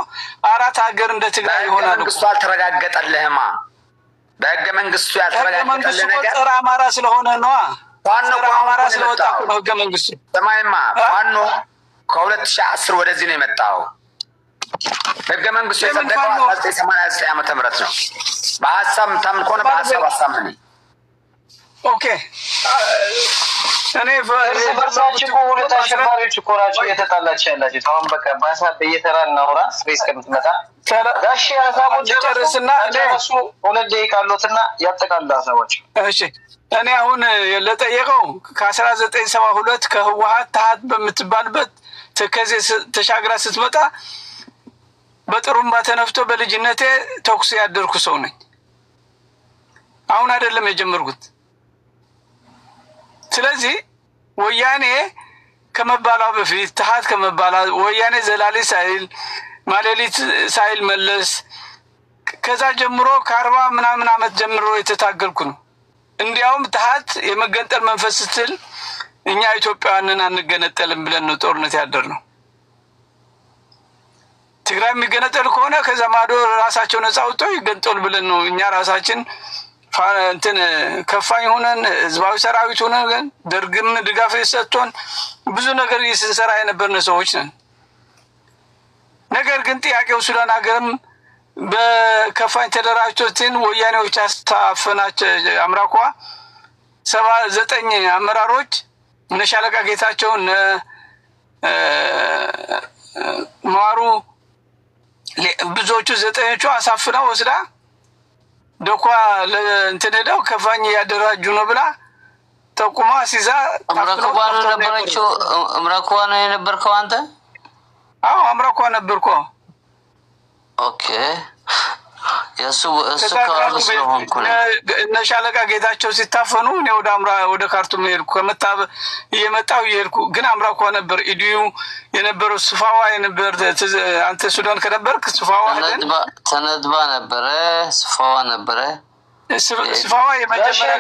4 ሀገር እንደ ትግራይ ይሆናል። መንግስቱ አልተረጋገጠልህማ። በህገ መንግስቱ ያልተረጋገጠልህ ነገር ጸረ አማራ ስለሆነ ነዋ። ፋኖ አማራ ስለወጣ ነው ህገ መንግስቱ። ሰማይማ ፋኖ ከ2010 ወደዚህ ነው የመጣው። ህገ መንግስቱ የጸደቀው 1989 ዓመተ ምህረት ነው። በሀሳብ ታምን ከሆነ በሀሳብ አሳምን። ኦኬ እኔ በርሳችሁ ሁለት አሸባሪዎች እኮ ናቸው እየተጣላችሁ ያላችሁት። አሁን በቃ በሀሳብ እየተራ እናውራ። ስፔስ ከምትመጣ ጋሽ ሀሳቦች ጨርስና እሱ 2 ደቂቃ አሉትና ያጠቃልሉ ሀሳቦች። እሺ እኔ አሁን ለጠየቀው ከ1972 ከህወሓት ታሃት በምትባልበት ተከዜ ተሻግራ ስትመጣ በጥሩምባ ተነፍቶ በልጅነቴ ተኩስ ያደርኩ ሰው ነኝ። አሁን አይደለም የጀመርኩት። ስለዚህ ወያኔ ከመባሏ በፊት ታሃት ከመባሏ ወያኔ ዘላሊ ሳይል ማሌሊት ሳይል መለስ ከዛ ጀምሮ ከ40 ምናምን ዓመት ጀምሮ የተታገልኩ ነው። እንዲያውም ታሃት የመገንጠል መንፈስ ስትል እኛ ኢትዮጵያውያንን አንገነጠልም ብለን ነው ጦርነት ያደርነው። ትግራይ የሚገነጠል ከሆነ ከዛ ማዶ ራሳቸው ነፃ አውጥተው ይገንጠሉ ብለን ነው እኛ ራሳችን እንትን ከፋኝ ሆነን ህዝባዊ ሰራዊት ሆነን ደርግም ድጋፍ ሰጥቶን ብዙ ነገር እየሰራ የነበርን ሰዎች ነን። ነገር ግን ጥያቄው ሱዳን ሀገርም በከፋኝ ተደራጅቶትን ወያኔዎች አስተፋፈናቸው። አምራኳ 79 አመራሮች እነ ሻለቃ ጌታቸው እነ ማሩ ብዙዎቹ 9ዎቹ አሳፍና ወስዳ ደኳ ለእንትን ሄደው ከፋኝ ያደራጁ ነው ብላ ጠቁማ ሲዛ አምራኳ ነው ነበረችው። አምራኳ ነው የነበርከው አንተ? አዎ አምራኳ ነበርኩ። ኦኬ እሱ ካርቱም ስለሆንኩ ነው። እነ ሻለቃ ጌታቸው ሲታፈኑ እኔ ወደ ካርቱም ሄድኩ። ከመጣብ እየመጣሁ እየሄድኩ ግን አምራኳ ነበር። ኢዲዩ የነበረው ስፋዋ የነበር አንተ ሱዳን ከነበርክ ስፋዋ ተነድባ ነበረ። ስፋዋ ነበረ። ስፋዋ የመጀመሪያ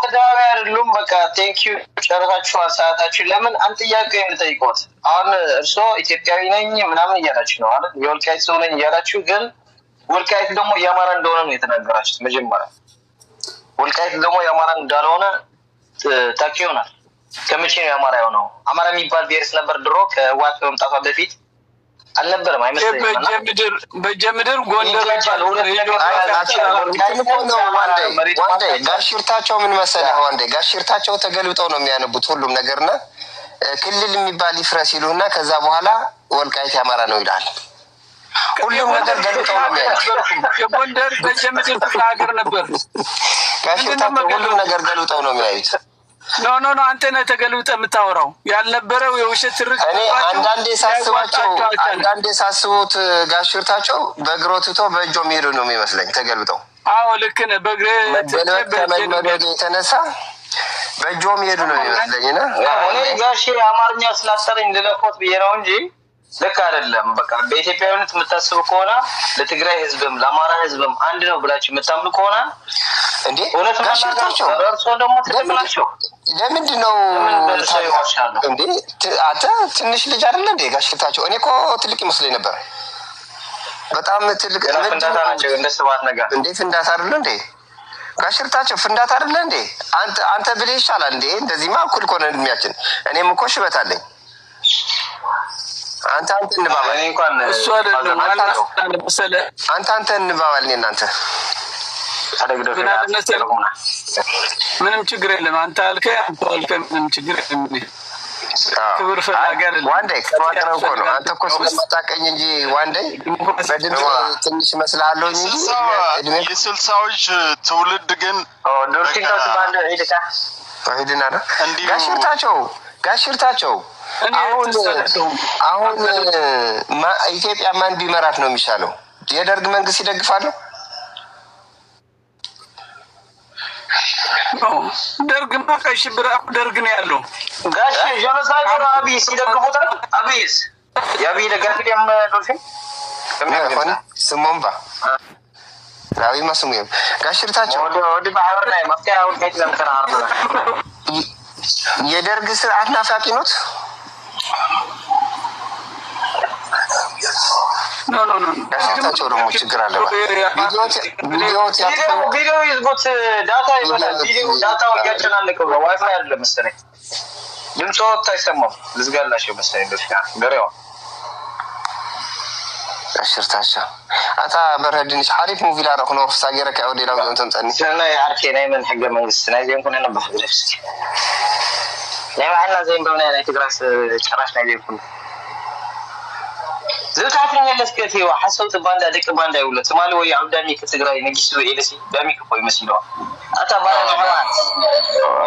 ከተባቢ አይደሉም። በቃ ቴንክ ዩ ጨረሳችኋል ሰዓታችሁ። ለምን አንድ ጥያቄ የምጠይቆት አሁን እርስዎ ኢትዮጵያዊ ነኝ ምናምን እያላችሁ ነው አይደል? የወልቃይት ሰው ነኝ እያላችሁ ግን ወልቃይት ደግሞ የአማራ እንደሆነ ነው የተናገራችሁት። መጀመሪያ ወልቃይት ደግሞ የአማራ እንዳልሆነ ታውቂ ይሆናል። ከመቼ ነው የአማራ የሆነው? አማራ የሚባል ብሔርስ ነበር ድሮ ከህወሓት ከመምጣቷ በፊት አልነበረም አይመስለኝም። በጀምድር ጎንደር ጋሽርታቸው ምን መሰለህ ወንዴ ጋሽርታቸው ተገልብጠው ነው የሚያነቡት ሁሉም ነገርና ክልል የሚባል ይፍረስ ይሉና ከዛ በኋላ ወልቃይት ያማራ ነው ይላል። ሁሉም ነገር ገልጠው ነው የሚያዩት። የጎንደር በጀምድር ክፍለ ሀገር ነበር። ጋሽታቸው ሁሉም ነገር ገልጠው ነው የሚያዩት። ኖ አንተ ነህ ተገልብጠህ የምታወራው ያልነበረው የውሸት ትርክ። እኔ አንዳንዴ ሳስቡት ጋሽታቸው በእግሮ ትቶ በእጆ የሚሄዱ ነው የሚመስለኝ ተገልብጠው። አዎ ልክ ነህ። በእግር ከመልመድ የተነሳ በእጆ የሚሄዱ ነው የሚመስለኝና እኔ ጋሽ አማርኛ ስላሰረኝ ልለፎት ብዬ ነው እንጂ ልክ አይደለም። በቃ በኢትዮጵያዊነት የምታስቡ ከሆነ ለትግራይ ህዝብም ለአማራ ህዝብም አንድ ነው ብላችሁ የምታምኑ ከሆነ እንዴ እውነት ጋሽታቸው እርሶ ደግሞ ትክክላቸው። ለምንድን ነው እንዴ አንተ ትንሽ ልጅ አይደለ እንዴ ጋሽታቸው? እኔ እኮ ትልቅ ይመስለኝ ነበር። በጣም ትልቅ ፍንዳታ ናቸው እንደ ስባት ነገር እንዴ ፍንዳታ አይደለ እንዴ ጋሽታቸው? ፍንዳታ አይደለ እንዴ? አንተ ብለህ ይሻላል እንዴ? እንደዚህማ እኩል እኮ ነው እድሜያችን። እኔም እኮ ሽበት አለኝ። አንተ እንባባል። እኔ እንኳን እሱ አይደለም አንተ እንባባል። እኔ እናንተ ምንም ችግር የለም። አንተ አልከኝ ምንም ችግር የለም። ክብር ፈላጊ አይደለም። ዋንዴ ከማቅረብ እኮ ነው። አንተ እኮ ስለማታውቀኝ እንጂ ዋንዴ በድምፅ ትንሽ እመስልሃለሁ እንጂ የስልሳዎች ትውልድ ግን ዶርሲንቶስ ባንድ ሄደታ ሄድና ነው ጋሽርታቸው አሁን ኢትዮጵያ ማን ቢመራት ነው የሚሻለው? የደርግ መንግስት ይደግፋሉ? ደርግማ ቀይ ሽብር ደርግ ነው ያለው። ጋሽ ጀኖሳይድ አብይ ሲደግፉታል። አብይስ የአብይ ደጋፊ ደም ዶርሲን ሆነ ስሞምባ ራዊ ማስሙም ጋሽርታቸው ወዲ ባሕር ላይ መፍትሄ አሁን ከይት ለምከራ አርባ የደርግ ስርዓት ናፋቂ ኖት? ኖ ጋሽታቸው ደግሞ ችግር አለበት። ቪዲዮ ይዝጉት። ዳታ ይበላል። ቪዲዮ ዳታው እያጨናነቀው ነው። ዋይፋይ አይደለም መሰለኝ። ድምፁ አይሰማም። ልዝጋላቸው መሰለኝ። ደስካ ገሬዋ ጋሽታቸው አታ በረድንሽ حريف موفي لا رخ نور ساغيره كاو ديلا زون تنصني سنه يعرفي ناي من حق منغس ناي زين كنا نبخ نفس ناي معنا زين بمنا ناي تقراس شراش ناي يكون زوتاتني لسكتي وحسوت باندا ديك باندا يقول تمالي ويا عبداني كتغراي نجيسو اليسي دامي كوي مسيلو اتا بارا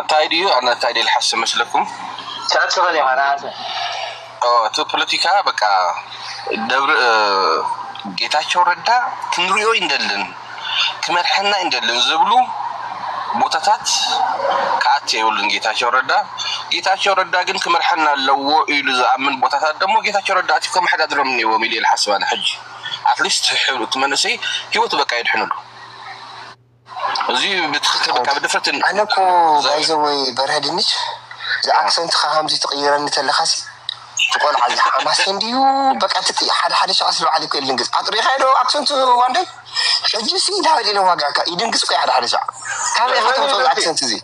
تايديو انا تايدي الحس مسلكم تاتو لي معناته تو ፖለቲካ በቃ ደብረ ጌታቸው ረዳ ክንሪዮ እንደልን ከመርሐና እንደልን ዝብሉ ቦታታት ካት ይውልን ጌታቸው ረዳ ግን ከመርሐና ለዎ ኢሉ ዘአምን ቦታታት ደሞ ጌታቸው ረዳ አቲ ከመሐዳድረም ነው ሚሊየን ሐስባን ሐጅ አትሊስት ህሉ ተመነሰ ህይወት በቃ ይድህነሉ እዚ በትክክል በቃ በድፍረት አነኮ ባይዘወይ በረድንች ዘአክሰንት ኻምዚ ተቀይረን ተለኻሲ تقول على حماس عنديو بقى حدا شخص له عليك يدنقص اطريق هيدو اكسنت واندي حجسي ده اللي هو واقعك يدنقص كي حدا شخص كان يحطوا اكسنت زي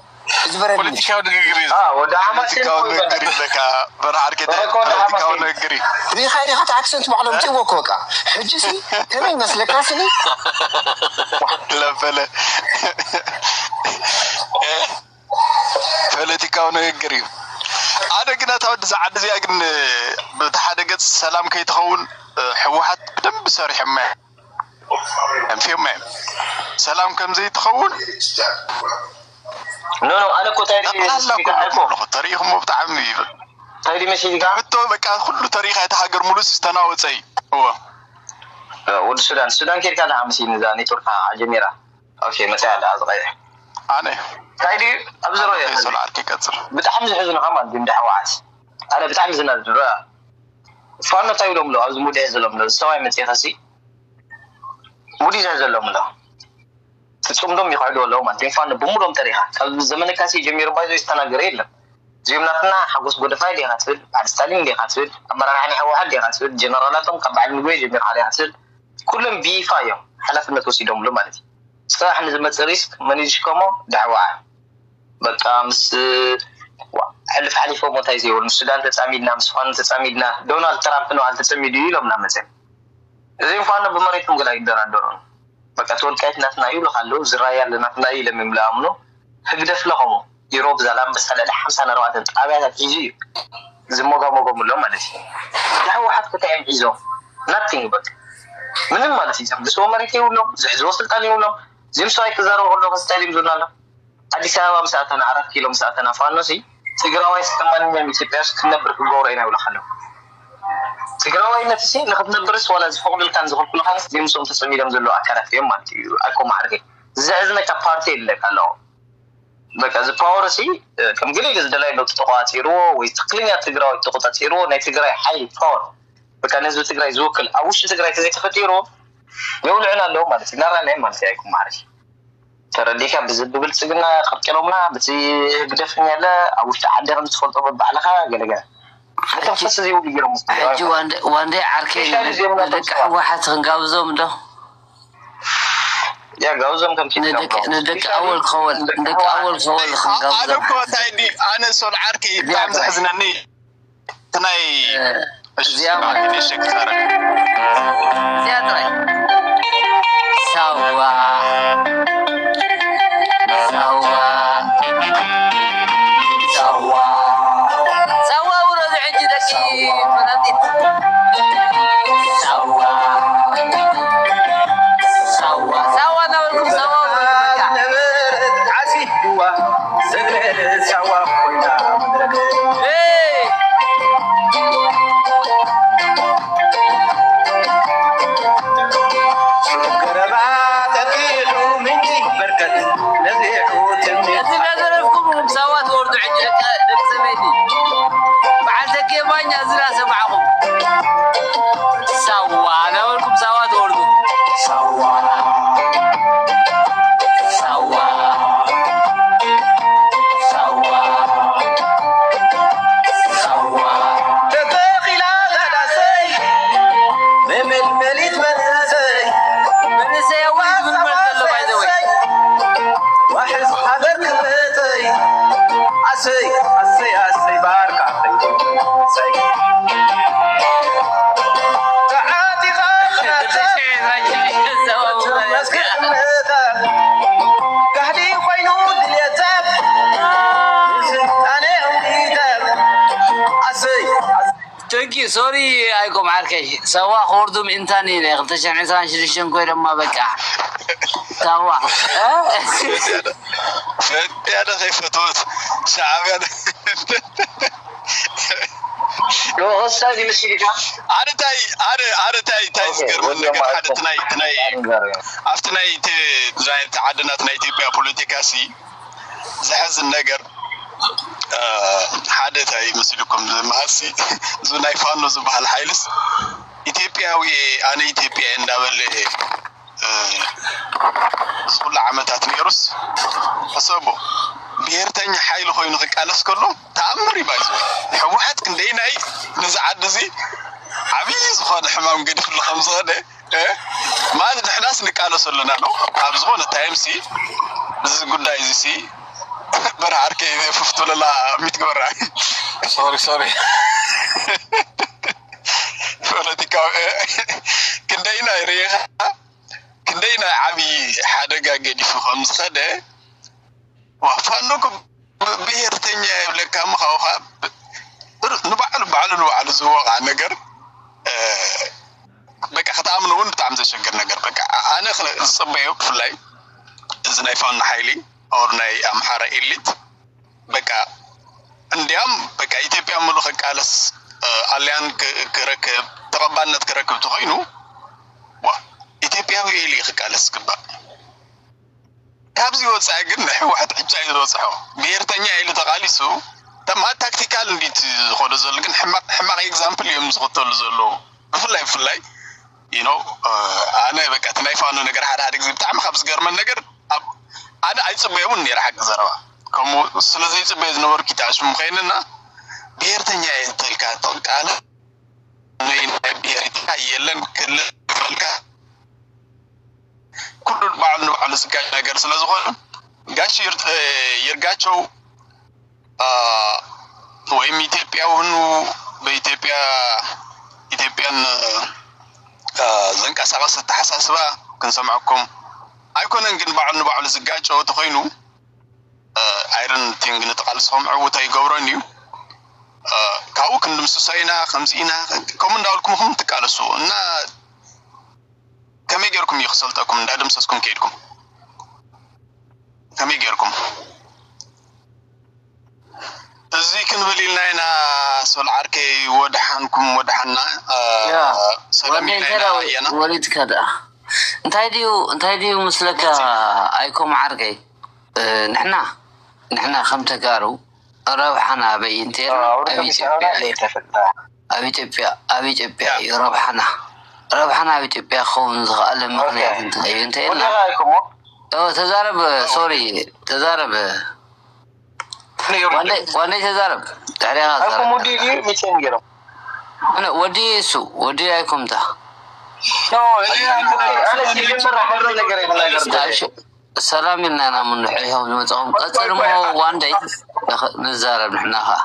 ازبرني ፖለቲካው ንግግር ወደ حماس ንግግር ለካ በራርከ ፖለቲካው ንግግር ريخ هيدي خاطر اكسنت معلوم تيوك وقع حجسي كما يمسلك راسني ለበለ ፖለቲካው ንግግር አደግና ተወድዛ አድዚ ያግን በተሐደገት ሰላም ከይተኸውን ሕወሓት በደንብ ሰሪሕ ማይ እንፊም ማይ ሰላም ከምዘ ይተኸውን ኖ انا كنت ታሪክሙ በጣም ይብል ታይዲ መሲዲጋ ብቶ በቃ ሁሉ ታሪክ አይተሃገር ሙሉስ ተናወፀይ ወደ ሱዳን ከርካ ለሐምሲ ንዛ ኔትወርክ አጀሚራ ኦኬ መታለ አዝቀይ አነ ታይዲ አብዝሮ ሰላር ከቀጽር በጣም ዝሕዝኑ ከማን እንደሐዋት አለ በጣም ዝናድራ ፋኖ ታይሎም ነው አዝ ሙዲ ዘሎም ነው ሰዋይ መጽየታሲ ሙዲ ዘሎም ነው ፍጹምዶም ይኸዶ ነው ማለት ፋኖ በሙሉም ታሪካ ከዘመነ ካሲ ጀሚሮ ባይዞ ይስተናገር የለም ጀምናትና ሐጎስ ጎደፋይ ዲያናትል አስታሊን ዲያናትል አመራራኒ ሕወሓት ዲያናትል ጀነራላቶም ከበዓል ንጉይ ጀሚር ዲያናትል ኩሎም ቢፋዮ ሐላፍነት ወሲዶም ነው ማለት صح نزمت ريسك مانيش كومو دعوه بقى مس حلف موتايزي والسودان تساميدنا مسفان تساميدنا دونالد ترامب نو التسميدي لهم نمسه زين فانا بمريتهم قال يدرون بقى تولكات ناتنا يلو خلو زرايا لناتنا لمملامنو هدف لهم يوروب زلام بس على 54 ابيات تيجي ዝሞጋሞጎም ሎ ማለት እዩ ሕወሓት ክታይም ሒዞም ናቲንግ በቃ ምንም ማለት እዩ ብስዎ መሬት ይውሎም ዝሕዝቦ ስልጣን ይውሎም እዚኦም ሰብኣይ ክዛረቡ ከለዉ ከስታዲም ዝብላ ኣሎ አዲስ አበባ ምሳተና 4 ኪሎ ምሳተና ፋኖሲ ትግራዋይ ስከማንኛውም ኢትዮጵያ ውስጥ ክነብር ክገብሮ ኢና ይብላ ከለዉ ትግራዋይነት ሲ ንክትነብርስ ዋላ ዝፈቅዱልካን ዝኽልኩልካን ዚምሶም ተሰሚዶም ዘለዉ ኣካላት እዮም ማለት እዩ ኣይኮ ማዕርገ ዝዕዝነካ ፓርቲ የለካ ኣለዎ በቃ እዚ ፓወር ሲ ከም ገሊል ዝደላይ ለውጢ ተቆፃፂርዎ ወይ ትክክለኛ ትግራዋይ ተቆፃፂርዎ ናይ ትግራይ ሓይሊ ፓወር በቃ ነህዝቢ ትግራይ ዝውክል ኣብ ውሽጢ ትግራይ ተዘይተፈጢሩ የውልዕና ኣለዉ ማለት እዩ ናራናይ ማለት እዩ ኣይኮ ማዕርገ ተረዲካ ብዝብልፅግና ቀርቂሎምና በቲ ግደፍኛ ያለ ኣብ ውሽጢ ዓዲ ከም ትፈልጦ በባዕልኻ ገለገለ ተንፈስ ዘይብሉ ገይሮም ሕጂ ዋንዴ ዓርከይ ንደቂ ሕወሓት ክንጋብዞም ዶ ያ ጋብዞም ከም ንደቂ ኣወል ክኸወል ክንጋብዞም ኣነ እኮ እንታይ ዲ ኣነ ሶል ዓርኪ ብጣዕሚ ዘሕዝነኒ ትናይ እዚኣ ጥራይ ሳዋ ውረዱ ሕጂ ደቂ ፈላጢት ሳዋ ነበርኩም ሳዋ ዓሲዋ ሰግረ ሳዋ ኮይና ገረባ ተቂሉ ምንጭ በርከት ነዚሑ እዚ ናዘረፍኩም ሳዋ ትወርዱ ሕጂ ደቂ ሰበይቲ በዓል ተኬባኛ እዝና ሰማዕኹም ሳዋ ነበርኩም ሳዋ ትወርዱ ተተኺላ ጋዳሰይ መመልመሊት መንእሰይ መንእሰይ ኣዋይ ዝምልመል ዘሎ ባይዘወይ ዋሕዝ ሃገር ክበተይ ኣሰይ ኣሰይ ኣሰይ ባርካ ሰይ ተዓቲኻ መስክዕነታ ጋህዲ ኮይኑ ድልየተብ ንስልጣነ እውዲተብ ኣሰይ ተንኪ ሶሪ ኣይኮም ዓርከይ ሰዋ ክወርዱ ምእንታኒ 226 ኮይ ደማ በቃ ሰዋ ፈትያደ ከይፈትወት ሻዕብያ ወሳኒ ምስሊ ካ ኣረታይ ዝገርመን ነገር ሓደ ትናይ ኣብቲ ናይ ዓድናት ናይ ኢትዮጵያ ፖለቲካ ሲ ዝሕዝን ነገር ሓደ ታይ መስልኩም ዝመሃሲ እዚ ናይ ፋኖ ዝበሃል ሓይልስ ኢትዮጵያዊ ኣነ ኢትዮጵያ እንዳበለ ዝኩሉ ዓመታት ነይሩስ ሕሰቦ ብሄርተኛ ሓይሊ ኮይኑ ክቃለስ ከሎ ተኣምር ይባይዞ ሕወሓት ክንደይ ናይ ነዚ ዓዲ እዚ ዓብዪ ዝኾነ ሕማም ገዲፍሉ ከም ዝኾነ ማለት ንሕናስ ንቃለሶ ኣለና ዶ ኣብ ዝኾነ ታይም ሲ እዚ ጉዳይ እዚ ሲ በረኻ ዓርከ ፍፍትለላ ሚትገበራ ሶሪ ፖለቲካዊ ክንደይ ናይ ርኢኻ ክንደይ ናይ ዓብዪ ሓደጋ ገዲፉ ከም ዝኸደ ዋፋኖኩም ብሄርተኛ የብለካ ምኻውኻ ንባዕሉ ዝወቃ ነገር በቃ ከተኣምኑ እውን ብጣዕሚ ዘሸግር ነገር በቃ ኣነ ዝፅበዮ ብፍላይ እዚ ናይ ፋኖ ሓይሊ ኦር ናይ ኣምሓራ ኤሊት በቃ እንዲያም በቃ ኢትዮጵያ ሙሉ ክቃለስ ኣልያን ክረክብ ተቐባልነት ክረክብ ተኮይኑ ኢትዮጵያዊ ኤሊ ክቃለስ ግባእ ካብዚ ወፃኢ ግን ሕወሓት ዕጫ እዩ ዝወፅሖ ብሄርተኛ ኤሊ ተቃሊሱ ተማ ታክቲካል እንዴት ዝኮነ ዘሎ ግን ሕማቅ ኤግዛምፕል እዮም ዝኽተሉ ዘለዉ ብፍላይ ኣነ በቃ እቲ ናይ ፋኖ ነገር ሓደ ግዜ ብጣዕሚ ካብ ዝገርመን ነገር ኣነ ኣይፅበዮምን ነረ ሓቂ ዘረባ ከምኡ ስለዘይፅበዮ ዝነበሩ ኪታሽሙ ከይንና ብሄርተኛ ተልካ ተቃለ ብሄርተኛ የለን ክልልካ ኩሉ ባዕሉ ዝጋጭ ነገር ስለዝኾነ ጋሽ ይርጋቸው ወይም ኢትዮጵያውኑ በኢትዮጵያን ዘንቀሳቀስ ተሓሳስባ ክንሰምዐኩም ኣይኮነን ግን ባዕሉ ዝጋጨው ተኮይኑ አይረን ቲንግ ንተቃልሶም ዕውታ ይገብረን እዩ ኣብኡ ክንድምስሳኢና ከምዚኢና ከምኡ እንዳበልኩም ኹም ትቃለሱ እና ከመይ ጌርኩም እዩ ክሰልጠኩም እንዳደምሰስኩም ከይድኩም ከመይ ጌርኩም እዚ ክንብል ኢልና ኢና ሰልዓርከይ ወድሓንኩም ወድሓና ሰላም ኢልና ወሊድ ከዳ እንታይ ድዩ ምስለካ ኣይኮም ዓርከይ ንሕና ከም ተጋሩ ረብሓና በይንቴር ኣብ ኢትዮጵያ እዩ ረብሓና ኣብ ኢትዮጵያ ክኸውን ዝኽኣለ ምክንያት እንታይ እዩ እንታይ ኢልና ተዛረብ ሶሪ ተዛረብ ዋንደይ ተዛረብ ወዲ እሱ ወዲ ኣይኮምታ ሰላም ኢልና ኢና ምንሕይሆም ዝመፅኹም ቀፅል ሞ ዋንደይ ንዛረብ ንሕና ከዓ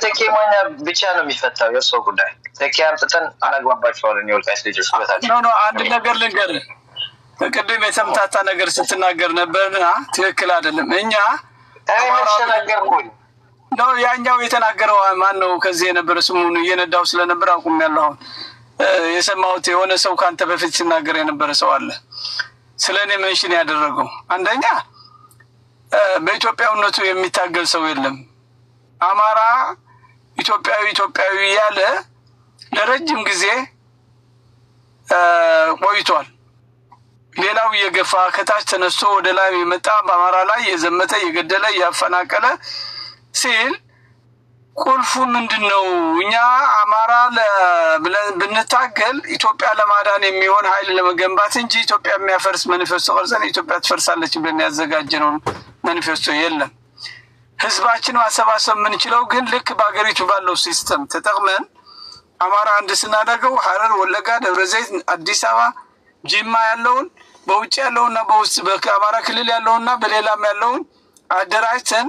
ተኪሞኛ ብቻ ነው የሚፈታው የእርሶ ጉዳይ ተኪ አምጥተን አላግባባቸዋለን የወልቃይት ልጆች አንድ ነገር ልንገርህ ቅድም የተምታታ ነገር ስትናገር ነበርና ትክክል አይደለም እኛ ነው ያኛው የተናገረው ማን ነው ከዚህ የነበረ ስሙን እየነዳው ስለነበር አቁም ያለው የሰማሁት የሆነ ሰው ካንተ በፊት ሲናገር የነበረ ሰው አለ ስለኔ መንሽን ያደረገው አንደኛ በኢትዮጵያውነቱ የሚታገል ሰው የለም አማራ ኢትዮጵያዊ ያለ ለረጅም ጊዜ ቆይቷል ሌላው የገፋ ከታች ተነስቶ ወደ ላይ የመጣ በአማራ ላይ የዘመተ የገደለ ያፈናቀለ ሲል ቁልፉ ምንድነው እኛ አማራ ብንታገል ኢትዮጵያ ለማዳን የሚሆን ኃይል ለመገንባት እንጂ ኢትዮጵያ የሚያፈርስ ማኒፌስቶ ቀርጸን ኢትዮጵያ ትፈርሳለች ብለን ያዘጋጀነው ማኒፌስቶ የለም ህዝባችን ማሰባሰብ ምንችለው ግን ልክ በአገሪቱ ባለው ሲስተም ተጠቅመን አማራ አንድ ስናደርገው ሐረር ወለጋ ደብረዘይት አዲስ አበባ ጂማ ያለውን በውጭ ያለውና በውስጥ በአማራ ክልል ያለውና በሌላም ያለውን አደራጅተን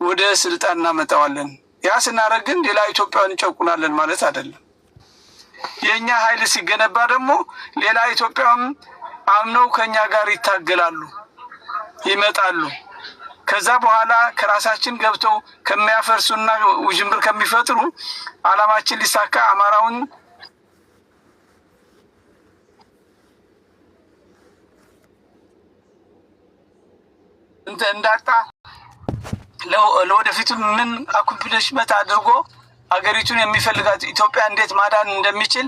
ወደ ስልጣን እናመጣዋለን ያ ስናደርግ ግን ሌላ ኢትዮጵያን እንጨቁናለን ማለት አይደለም የኛ ኃይል ሲገነባ ደግሞ ሌላ ኢትዮጵያም አምነው ከኛ ጋር ይታገላሉ ይመጣሉ ከዛ በኋላ ከራሳችን ገብተው ከሚያፈርሱና ውጅንብር ከሚፈጥሩ አላማችን ሊሳካ አማራውን እንተ እንዳጣ ለወደፊቱ ምን አኮምፕሊሽመንት አድርጎ አገሪቱን የሚፈልጋት ኢትዮጵያ እንዴት ማዳን እንደሚችል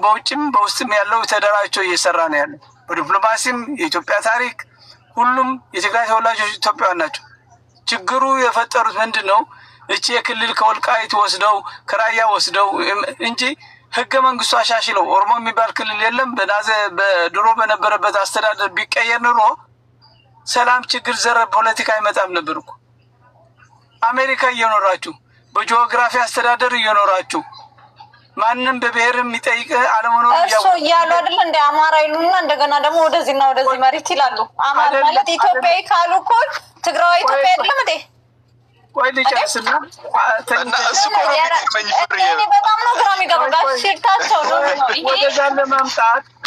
በውጭም በውስጥም ያለው ተደራጅቶ እየሰራ ነው ያለው በዲፕሎማሲም የኢትዮጵያ ታሪክ ሁሉም የትግራይ ተወላጆች ኢትዮጵያውያን ናቸው ችግሩ የፈጠሩት ምንድነው እቺ የክልል ከወልቃይት ወስደው ከራያ ወስደው እንጂ ህገ መንግስቱ አሻሽለው ኦሮሞ የሚባል ክልል የለም በድሮ በነበረበት አስተዳደር ቢቀየር ኑሮ ሰላም ችግር ዘረ ፖለቲካ አይመጣም ነበር እኮ አሜሪካ እየኖራችሁ በጂኦግራፊ አስተዳደር እየኖራችሁ ማንንም በብሔር የሚጠይቅ አለመኖር እሱ ያሉ አይደል እንደ አማራ ይሉና እንደገና ደግሞ ወደዚህና ወደዚህ መሬት ይላሉ አማራ ማለት ኢትዮጵያዊ ካሉ እኮ ትግራይ ኢትዮጵያ አይደለም እንዴ ቆይ ልጨርስና በጣም ነው ግራ የሚገባው ሲልታቸው ነው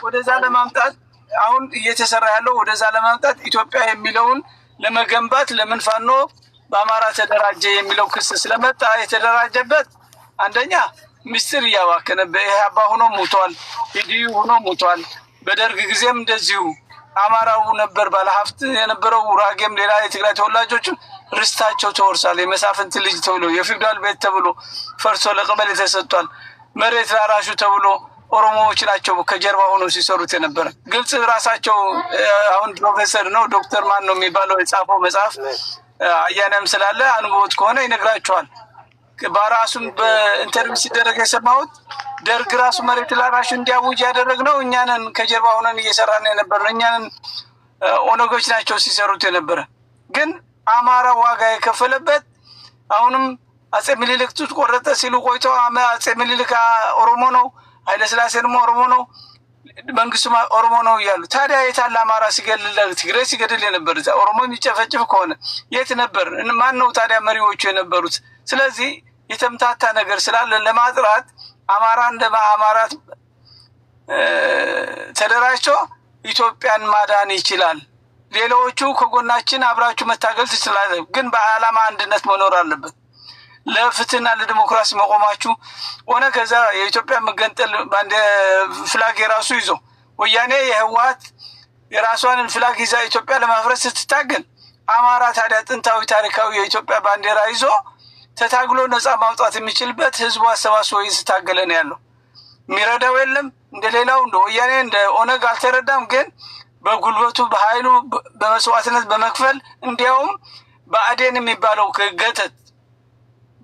ወደዛ ለማምጣት አሁን እየተሰራ ያለው ወደዛ ለማምጣት ኢትዮጵያ የሚለውን ለመገንባት ለምን ፋኖ በአማራ ተደራጀ የሚለው ክስ ስለመጣ የተደራጀበት አንደኛ ሚስጥር ያዋከነ በኢህአፓ ሆኖ ሞቷል ኢዲዩ ሆኖ ሞቷል በደርግ ጊዜም እንደዚሁ አማራው ነበር ባለሀብት የነበረው ራጌም ሌላ የትግራይ ተወላጆች ርስታቸው ተወርሳል የመሳፍንት ልጅ ተብሎ የፊውዳል ቤት ተብሎ ፈርሶ ለቀበሌ ተሰጥቷል መሬት ላራሹ ተብሎ ኦሮሞዎች ናቸው ከጀርባ ሆኖ ሲሰሩት የነበረ ግልጽ ራሳቸው አሁን ፕሮፌሰር ነው ዶክተር ማን ነው የሚባለው የጻፈው መጽሐፍ አያናም ስላለ አንቦት ከሆነ ይነግራቸዋል በራሱም በኢንተርቪው ሲደረግ የሰማሁት ደርግ ራሱ መሬት ላራሹ እንዲያውጅ ያደረግነው እኛንን ከጀርባ ሆነን እየሰራን የነበረ እኛንን ኦነጎች ናቸው ሲሰሩት የነበረ ግን አማራ ዋጋ የከፈለበት አሁንም አጼ ምኒልክ ጡት ቆረጠ ሲሉ ቆይተው አጼ ምኒልክ ኦሮሞ ነው ኃይለ ሥላሴም ኦሮሞ ነው መንግስቱም ኦሮሞ ነው ይላሉ ታዲያ የታለ አማራ ሲገድል ትግሬ ሲገድል የነበረ ኦሮሞ የሚጨፈጭፍ ከሆነ የት ነበር ማን ነው ታዲያ መሪዎቹ የነበሩት ስለዚህ የተምታታ ነገር ስላለ ለማጥራት አማራ እንደ አማራት ተደራጅቶ ኢትዮጵያን ማዳን ይችላል ሌሎቹ ከጎናችን አብራችሁ መታገል ትችላላችሁ ግን በአላማ አንድነት መኖር አለበት ለፍትህና ለዲሞክራሲ መቆማችሁ ሆነ ከዛ የኢትዮጵያ መገንጠል ባንድ ፍላግ የራሱ ይዞ ወያኔ የህወሓት የራሷን ፍላግ ይዛ ኢትዮጵያ ለማፍረስ ስትታገል አማራ ታዲያ ጥንታዊ ታሪካዊ የኢትዮጵያ ባንዲራ ይዞ ተታግሎ ነፃ ማውጣት የሚችልበት ህዝቡ አሰባስቦ ይስታገለ ነው ያለው። የሚረዳው የለም። እንደሌላው እንደ ወያኔ እንደ ኦነግ አልተረዳም። ግን በጉልበቱ በኃይሉ በመስዋዕትነት በመክፈል እንዲያውም ብአዴን የሚባለው ገተት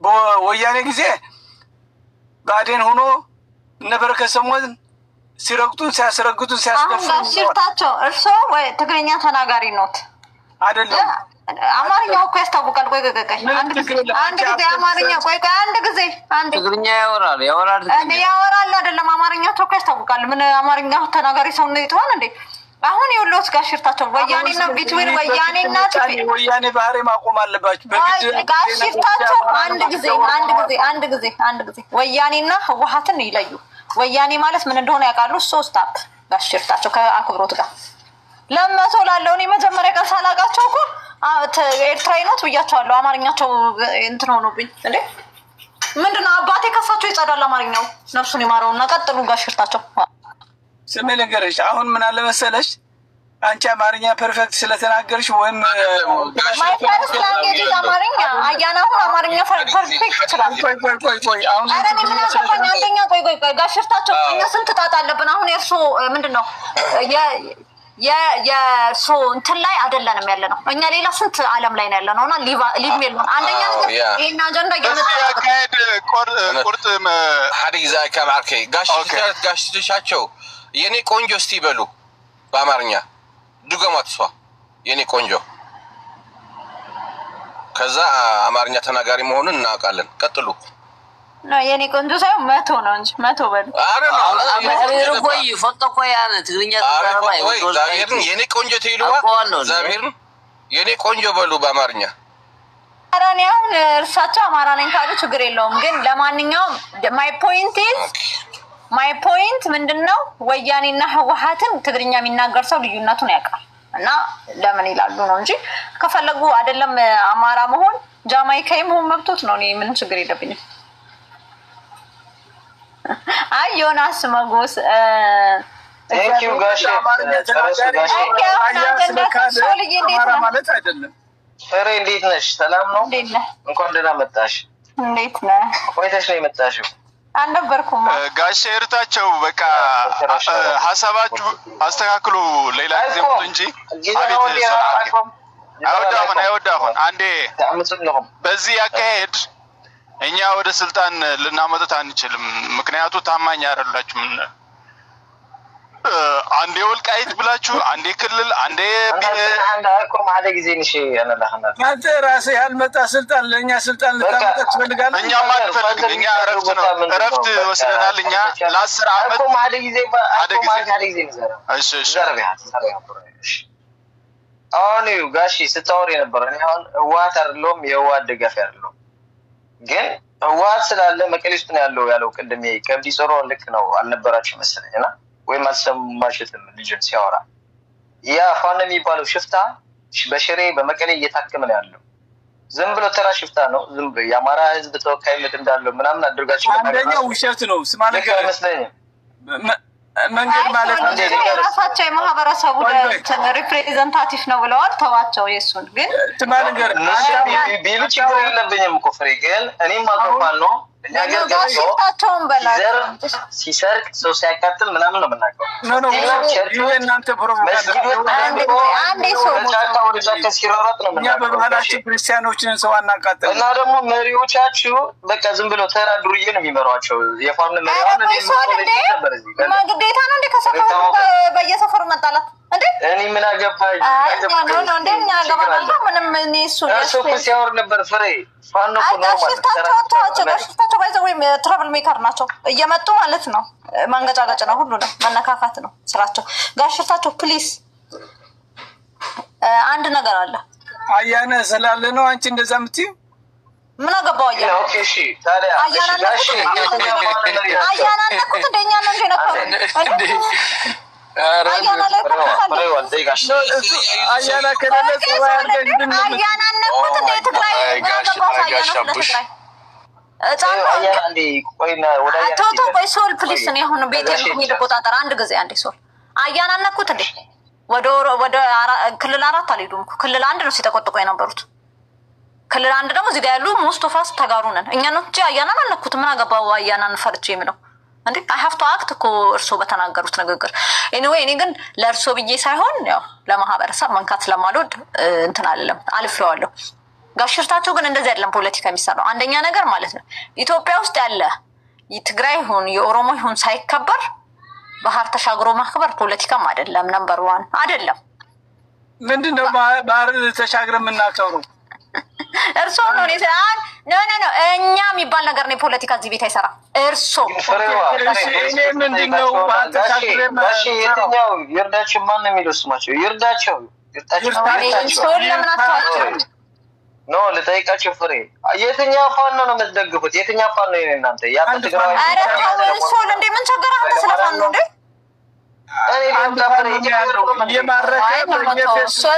በወያኔ ጊዜ ብአዴን ሆኖ እነ በረከት ስምኦን ሲረግጡን ሲያስረግጡን ሲያስከፍሉ ጋሽርታቸው እርሶ ወይ ትግርኛ ተናጋሪ ኖት አይደለም? አማርኛው እኮ ያስታውቃል። ቆይ አንድ ጊዜ አማርኛ ቆይ አንድ ጊዜ ትግርኛ ያወራል አይደለም? አማርኛው እኮ ያስታውቃል። ምን አማርኛ ተናጋሪ ሰው ነው ይተዋል እንዴ? አሁን የወሎት ጋሽርታቸው ወያኔና ቢትዊን ወያኔና ወያኔ ባህሪ ማቆም አለባችሁ። ጋሽርታቸው አንድ ጊዜ ወያኔና ህወሓትን ይለዩ። ወያኔ ማለት ምን እንደሆነ ያውቃሉ? ሶስት አፕ ጋሽርታቸው ከአክብሮት ጋር ለመቶ ላለው እኔ መጀመሪያ ቀን ሳላውቃቸው እኮ ኤርትራዊ ናት ብያቸዋለሁ። አማርኛቸው እንትን ሆኖብኝ እንዴ ምንድነው? አባቴ ከሳቸው ይጸዳል አማርኛው። ነፍሱን ይማረውና ቀጥሉ ጋሽርታቸው። ስሜ ልንገርሽ፣ አሁን ምን አለ መሰለሽ አንቺ አማርኛ ፐርፌክት ስለተናገርሽ ወይም ማይፈርስ ላንጌጅ አማርኛ አያናሁን አማርኛ ፐርፌክት ይችላል። ቆይ አሁን አንደኛ ቆይ ጋሽርታቸው እኛ ስንት ጣጣ አለብን። አሁን የእርሱ ምንድነው የእርሱ እንትን ላይ አይደለንም ያለ ነው። እኛ ሌላ ስንት ዓለም ላይ ነው ያለ ነው። እና ሊቭ ሜል ነው አንደኛ ነገር ይሄን አጀንዳ ያካሄድ ቁርጥ ሀዲግ ዛካ ማርከ ጋሽሻቸው የኔ ቆንጆ እስቲ በሉ በአማርኛ ድገሟት። እሷ የኔ ቆንጆ ከዛ አማርኛ ተናጋሪ መሆኑን እናውቃለን። ቀጥሉ። ነው የኔ ቆንጆ ሳይሆን መቶ ነው እንጂ መቶ በሉ። አረ ቆይ ፈጣ ቆይ አለ ትግርኛ ተዛራባይ ዛሬን የኔ ቆንጆ ትይሉዋ ዛሬን የኔ ቆንጆ በሉ በአማርኛ። አራኔ አሁን እርሳቸው አማራ ነኝ ካሉ ችግር የለውም። ግን ለማንኛውም ማይ ፖይንት ምንድነው? ወያኔና ህወሓትን ትግርኛ የሚናገር ሰው ልዩነቱን ያውቃል። እና ለምን ይላሉ ነው እንጂ ከፈለጉ አይደለም አማራ መሆን ጃማይካዊ መሆን መብቶት ነው። እኔ ምንም ችግር የለብኝም። አይ ዮናስ መጎስ ቴንኪው ጋሽ ማለት አይደለም። ፍሬ እንዴት ነሽ? ሰላም ነው? እንኳን ደህና መጣሽ። እንዴት ነህ? ቆይተሽ ነው የመጣሽው? አልነበርኩም። ጋሽ እርታቸው በቃ ሀሳባችሁ አስተካክሉ። ሌላ ጊዜ እንጂ አይወዳሁን አንዴ በዚህ አካሄድ እኛ ወደ ስልጣን ልናመጣት አንችልም። ምክንያቱ ታማኝ አይደላችሁም። አንዴ ወልቃይት ብላችሁ አንዴ ክልል አንዴ ማደ ጊዜ ንሽ አንተ ራስህ ያልመጣ ስልጣን ለእኛ ስልጣን ልታመጣ ትፈልጋለህ? እኛ ማንፈልግ እኛ እረፍት ነው እረፍት ወስደናል። እኛ ለ10 ዓመት ማደ ጊዜ አሁን ጋሺ ስታወር የነበረ አሁን ህወሓት አይደለሁም የህወሓት ደጋፊ አይደለሁም። ግን ህወሓት ስላለ መቀሌ ውስጥ ነው ያለው ቅድም ከብዲ ጾሮ ልክ ነው አልነበራችሁ መሰለኝና ወይም አልሰማሽትም ልጅን ሲያወራ ያ ፋኖ የሚባለው ሽፍታ በሽሬ በመቀሌ እየታከመ ነው ያለው። ዝም ብሎ ተራ ሽፍታ ነው። ዝም ብሎ የአማራ ህዝብ ተወካይነት እንዳለው ምናምን አድርጋችሁ አንደኛው ውሸት ነው። ስማ ነገር አይመስለኝም። መንገድ ማለት ነው ራሳቸው የማህበረሰቡ ሪፕሬዘንታቲቭ ነው ብለዋል። ተዋቸው የሱን ግን ስማ ነገር ቢሉ ችግር የለብኝም እኮ ፍሬ ግን እኔም አቆፋል ነው ጋሽታቸውን በላቸው ሲሰርቅ ሰው ሲያቃጥል ምናምን ነው የምናውቀው። እናንተ በባህላችን ክርስቲያኖችን ሰው አናቃጥል እና ደግሞ መሪዎቻችሁ በቃ ዝም ብሎ ተራ ዱርዬ ነው የሚመሯቸው። የፋኖ መሪዋን ግዴታ ነው እንደ ከሰፈሩ በየሰፈሩ መጣላት እንዴ? እኔ ምን አገባኝ? ምንም እሱ ሲያወር ነበር ፍሬ ፋኖ ጋሽታቸው ባይዘ ወይም ትራቭል ሜከር ናቸው። እየመጡ ማለት ነው ማንገጫገጭ ነው፣ ሁሉ ነው መነካካት ነው ስራቸው። ጋሽታቸው ፕሊስ አንድ ነገር አለ። አያነ ስላለ ነው አንቺ እንደዛ የምትይው? ምን አገባው? አያና ነኩት እንደኛ ነው እንጂ ነካው አያና ከሌለ አያና ነኩት እንደ ትግራይ ቆይ ሶል ፕሊስ ነው የሆነ ቤት የሚቆጣጠር አንድ ጊዜ አንዴ ሶል አያና ነኩት እንዴ ወደ ክልል 4 አልሄዱም ክልል 1 ነው ሲተቆጥቆ የነበሩት ክልል 1 ደግሞ እዚህ ጋር ያሉ ሙስቶፋስ ተጋሩ ነን እኛ ነው እንጂ አያና ነኩት ምን አገባው አያናን ፈርቼ የሚለው እንዴ አይ ሃቭ ቱ አክት እኮ እርሶ በተናገሩት ንግግር ኤኒዌይ እኔ ግን ለእርሶ ብዬ ሳይሆን ያው ለማህበረሰብ መንካት ስለማልወድ እንትን አይደለም አልፈዋለሁ ጋሽርታቸው ግን እንደዚህ አይደለም ፖለቲካ የሚሰራው አንደኛ ነገር ማለት ነው ኢትዮጵያ ውስጥ ያለ የትግራይ ይሁን የኦሮሞ ይሁን ሳይከበር ባህር ተሻግሮ ማክበር ፖለቲካም አይደለም ነምበር 1 አይደለም ምንድነው ባህር ተሻግረ ምናከብሩ እርሶ ነው ኖ እኛ የሚባል ነገር ነው ፖለቲካ እዚህ ቤት አይሰራ እርሶ እኔ ምንድነው ባህር ተሻግረ የትኛው ይርዳቸው ማን ነው የሚለው ስማቸው ይርዳቸው ለምን አታውቁ ኖ ለጠይቃቸው ፍሬ የትኛው ፋኖ ነው የምትደግፉት የትኛው ፋኖ ነው እናንተ ያ በትግራይ አረ እርሶ እንደ ምን ቸገረ አንተ ስለፋኖ እንዴ አንተ ፍሬ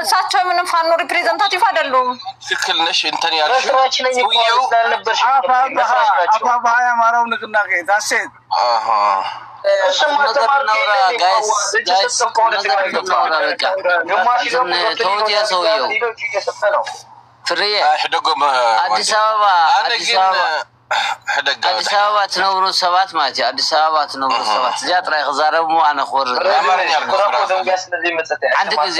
እሳቸው ምንም ፋኖ ሪፕሬዘንታቲቭ አይደሉም ትክክል ነሽ እንትን ያልሽው አፋ ያማራው ንቅናቄ ታሴት ፍሬ አዲስ አበባ ትነብሩ ሰባት ማለት አዲስ አበባ ትነብሩ ሰባት እዚያ ጥራይ ክዛረቡ አነ ኮር አንድ ጊዜ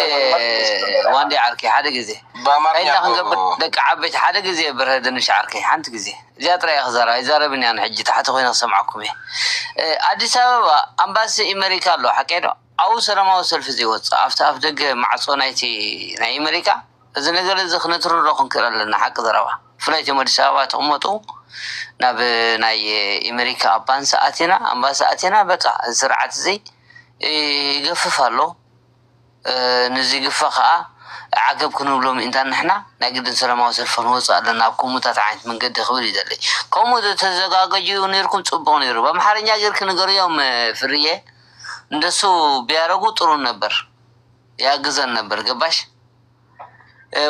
ዋንዴ ዓርኪ ሓደ ጊዜ ባማርኛ ክንገብር ደቂ ዓበይቲ ሓደ ጊዜ ብረድንሽ ዓርኪ ሓንቲ ጊዜ እዚያ ጥራይ ክዛረባ ይዛረብኒ ኣነ ሕጂ ታሕቲ ኮይነ ክሰምዓኩም አዲስ አበባ ኣምባሲ ኣሜሪካ ኣሎ ሓቀዶ ኣብኡ ሰላማዊ ሰልፊ ዘይወፅእ ኣብቲ ኣፍ ደገ ማዕፆ ናይቲ ናይ ኣሜሪካ እዚ ነገር እዚ ክነትርሮ ክንክእል ኣለና ሓቂ ዘረባ ፍላይቶም ኣዲስ አበባ ተቐመጡ ናብ ናይ ኣሜሪካ ኣምባሲ ኣቴና በቃ ስርዓት እዚ ይገፍፍ ኣሎ ነዚ ግፋ ከዓ ዓገብ ክንብሎም እንታ ንሕና ናይ ግድን ሰላማዊ ሰልፊ ክንወፅእ ኣለና ኣብ ከምኡታት ዓይነት መንገዲ ክብል ይደለይ ከምኡ ተዘጋገጁ ነርኩም ፅቡቅ ነይሩ በአምሓርኛ ጌርክ ንገርዮም ፍርዬ እንደሱ ቢያረጉ ጥሩ ነበር ያግዘን ነበር ገባሽ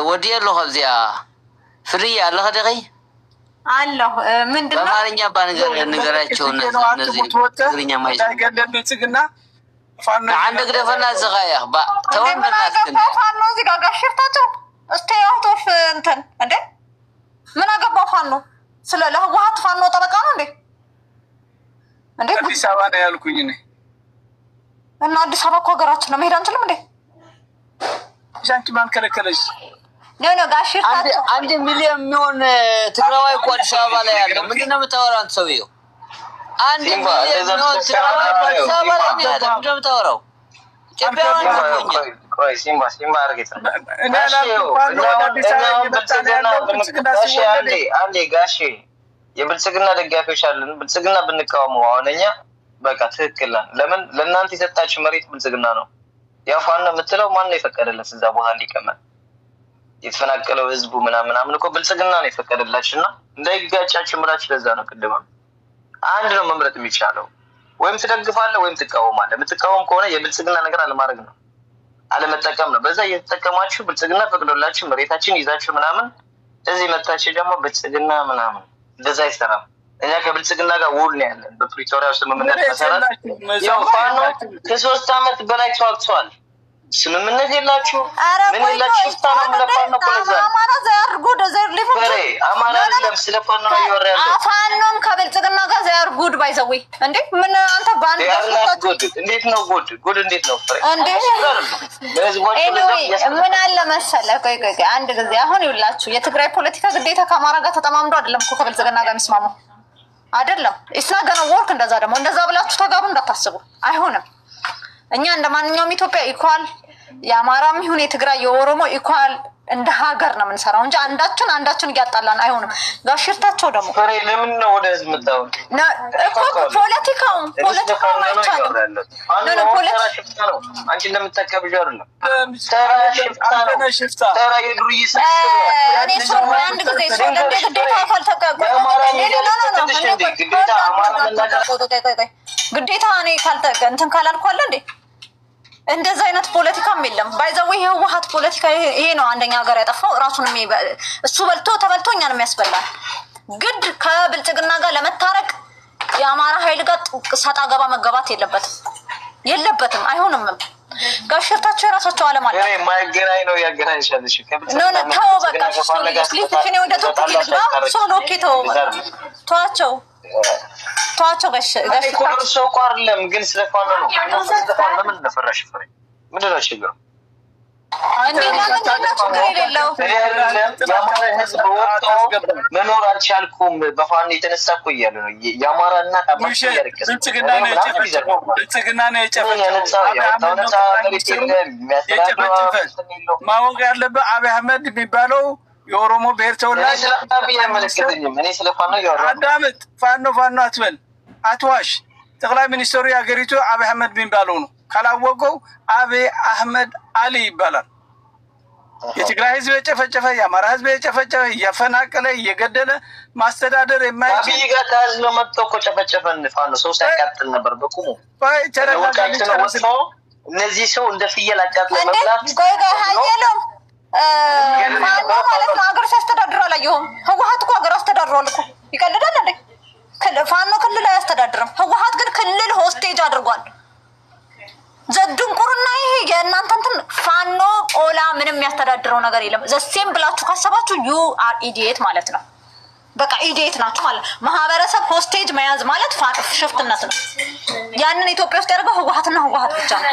ወዲያ ሎ ከዚያ ፍርዬ አለ ከደቂ አለሁ ምንድነው በአማርኛ ባንገር ነገራቸው እነዚህ ትግርኛ ማይገደብ ጽግና ፋኖ አንድ ግደፈና ዘጋያ ተወንደናት ፋኖ እዚህ ጋር ጋሽርታቸው stay out of እንትን እንዴ ምን አገባው ፋኖ ስለ ለህወሓት ፋኖ ጠበቃ ነው እንዴ አዲስ አበባ ነው ያልኩኝ እኔ እና አዲስ አበባ እኮ ሀገራችን ነው መሄድ አንችልም እንዴ ጃንቺ ማን ከለከለሽ ኖ ጋሽርታቸው 1 ሚሊዮን የሚሆን ትግራዋይ እኮ አዲስ አበባ ላይ ያለው ምንድነው የምታወራው አንተ ሰውዬው 1 ሚሊዮን የሚሆን ትግራዋይ አዲስ አበባ ላይ ያለው ምንድነው የምታወራው ኢትዮጵያውያን ነው ቆይ ሲምባ አርገት አንዴ ጋሼ የብልጽግና ደጋፊዎች አለን ብልጽግና ብንቃወመው አሁንኛ በቃ ትክክል ለምን ለእናንተ የሰጣችሁ መሬት ብልጽግና ነው ያፋና የምትለው ማን ነው የፈቀደለት እዛ ቦታ እንዲቀመጥ የተፈናቀለው ህዝቡ ምናምን እኮ ብልጽግና ነው የፈቀደላችሁና እንዳይጋጫችሁ ምራችሁ ለዛ ነው ቅድማ አንድ ነው መምረጥ የሚቻለው ወይም ትደግፋለህ ወይም ትቃወማለህ የምትቃወም ከሆነ የብልጽግና ነገር አለማድረግ ነው አለመጠቀም ነው በዛ እየተጠቀማችሁ ብልጽግና ፈቅዶላችሁ መሬታችን ይዛችሁ ምናምን እዚህ መጣችሁ ደግሞ ብልጽግና ምናምን እንደዛ አይሰራም እኛ ከብልጽግና ጋር ውል ነው ያለን በፕሪቶሪያ ስምምነት መሰረት ያው ፋኖ ከ3 አመት በላይ ተዋግቷል ስምምነት የላችሁ ምን የላችሁ ታና ለፋኖ ኮለዛ አማራ ዘር ጉድ ዘር ሊፉ አማራ አይደለም ስለፋኖ ነው ያወራው አፋኖም ከብልጽግና ጋር ዘር ጉድ ባይዘዊ እንዴ ምን አንተ ባንድ ጉድ እንዴት ነው ጉድ እንዴት ነው ፍሬ እንዴ ምን አለ መሰለህ ቆይ አንድ ጊዜ አሁን ይውላችሁ የትግራይ ፖለቲካ ግዴታ ከአማራ ጋር ተጠማምዶ አይደለም እኮ ከብልጽግና ጋር የሚስማማው አይደለም ኢስና ገና ወርክ እንደዛ ብላችሁ ተጋሩ እንዳታስቡ አይሆንም እኛ እንደማንኛውም ኢትዮጵያ ኢኳል የአማራም ይሁን የትግራይ የኦሮሞ ኢኳል እንደ ሀገር ነው የምንሰራው እንጂ አንዳችን እያጣላን አይሆንም ጋሽርታቸው ደግሞ ፍሬ ለምን ነው ወደ ህዝብ መጣው ፖለቲካው አይቻልም ነው ፖለቲካ ነው አንቺ እንደምትተከብጁ አይደለም ተራ የዱርዬ እኔ ሰው አንድ ጊዜ ሰው ግዴታ ካልተቀበለ ግዴታ እኔ እንትን ካላልኩ አለ እንዴ እንደዛ አይነት ፖለቲካም የለም ባይዘው የህወሓት ፖለቲካ ይሄ ነው አንደኛ ሀገር ያጠፋው ራሱን እሱ በልቶ ተበልቶ እኛን የሚያስበላል ግድ ከብልጽግና ጋር ለመታረቅ የአማራ ኃይል ጋር ሰጣ ገባ መገባት የለበትም አይሆንም። ጋሽርታቸው የራሳቸው ዓለም አለ። የማይገናኝ ነው ያገናኝሻለሽ። ተው በቃ ስሊፕሽን ወደ ቶፕ ይልባ ሶሎ ተዋቸው ጋሽ እኮ አይደለም ግን ስለፋኖ ነው። ስለፋኖ ምን ተፈራሽ ፍሬ ምንድን ነው ችግሩ? መኖር አልቻልኩም በፋኖ የተነሳ እኮ እያሉ ነው። የአማራ እናት ብልጽግና ነው ማወቅ ያለበት አብይ አህመድ የሚባለው የኦሮሞ ብሔር ተወላጅ። እኔ ስለ ፋኖ አዳምጥ። ፋኖ አትበል፣ አትዋሽ። ጠቅላይ ሚኒስትሩ የሀገሪቱ አብይ አህመድ የሚባለው ነው። ካላወቀው አብይ አህመድ አሊ ይባላል። የትግራይ ህዝብ የጨፈጨፈ የአማራ ህዝብ የጨፈጨፈ እያፈናቀለ እየገደለ ማስተዳደር የማይችል አብይ ጋር ታዝሎ መጥቶ እኮ ጨፈጨፈን። ፋኖ ሰው ሲያቃጥል ነበር በቁሙ። እነዚህ ሰው እንደ ፍየል አቃጥሎ መብላት ፋኖ ማለት ነው። ሀገር ሲያስተዳድር አላየሁም። ህወሀት እኮ ሀገር አስተዳድሯል እኮ። ይቀልዳል እንዴ? ፋኖ ክልል አያስተዳድርም። ህወሀት ግን ክልል ሆስቴጅ አድርጓል። ዘድንቁርና ይሄ የእናንተ እንትን ፋኖ ኦላ ምንም የሚያስተዳድረው ነገር የለም። ዘሴም ብላችሁ ካሰባችሁ ዩ አር ኢዲየት ማለት ነው። በቃ ኢዲየት ናችሁ ማለት። ማህበረሰብ ሆስቴጅ መያዝ ማለት ሽፍትነት ነው። ያንን ኢትዮጵያ ውስጥ ያደርገው ህወሀትና ህወሀት ብቻ ነው።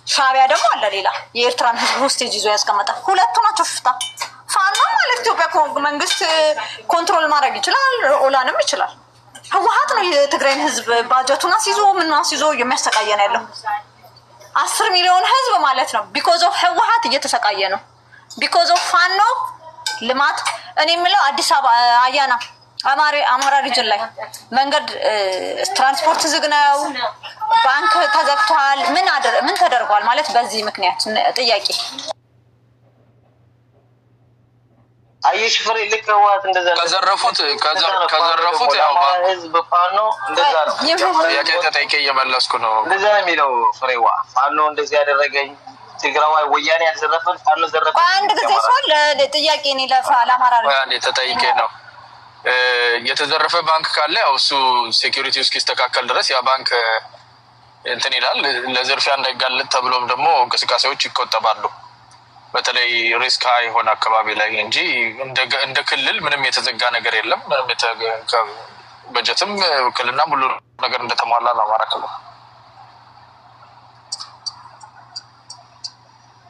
ሻቢያ ደግሞ አለ ሌላ የኤርትራን ህዝብ ሆስቴጅ ይዞ ያስቀመጠ። ሁለቱ ናቸው ሽፍታ። ፋኖ ማለት ኢትዮጵያ መንግስት ኮንትሮል ማድረግ ይችላል፣ ኦላንም ይችላል። ህወሀት ነው የትግራይን ህዝብ ባጀቱን አስይዞ ምን አስይዞ የሚያሰቃየን ያለው 10 ሚሊዮን ህዝብ ማለት ነው። ቢኮዝ ኦፍ ህወሀት እየተሰቃየ ነው። ቢኮዝ ኦፍ ፋኖ ልማት። እኔ የምለው አዲስ አበባ አያና አማራ ሪጅን ላይ መንገድ ትራንስፖርት ዝግ ነው፣ ባንክ ተዘግቷል። ምን ተደርጓል ማለት በዚህ ምክንያት ጥያቄ አየሽ ፍሬ ልክ ህወሀት እንደዛ ከዘረፉት ያው ህዝብ ፋኖ እንደዛ ነው። ጥያቄ ተጠይቄ እየመለስኩ ነው። እንደዛ ነው የሚለው ፍሬዋ። ፋኖ እንደዚህ ያደረገኝ ትግራዋይ ወያኔ ያልዘረፈን ፋኖ ዘረፈ። አንድ ጊዜ ሶል ጥያቄ ነው ለአማራ አንዴ ተጠይቄ ነው። የተዘረፈ ባንክ ካለ ያው እሱ ሴኩሪቲ እስኪስተካከል ድረስ ያ ባንክ እንትን ይላል። ለዝርፊያ እንዳይጋለጥ ተብሎም ደግሞ እንቅስቃሴዎች ይቆጠባሉ። በተለይ ሪስክ የሆነ አካባቢ ላይ እንጂ እንደ ክልል ምንም የተዘጋ ነገር የለም። ምንም በጀትም ክልልና ሙሉ ነገር እንደተሟላ ነው አማራ ክልል።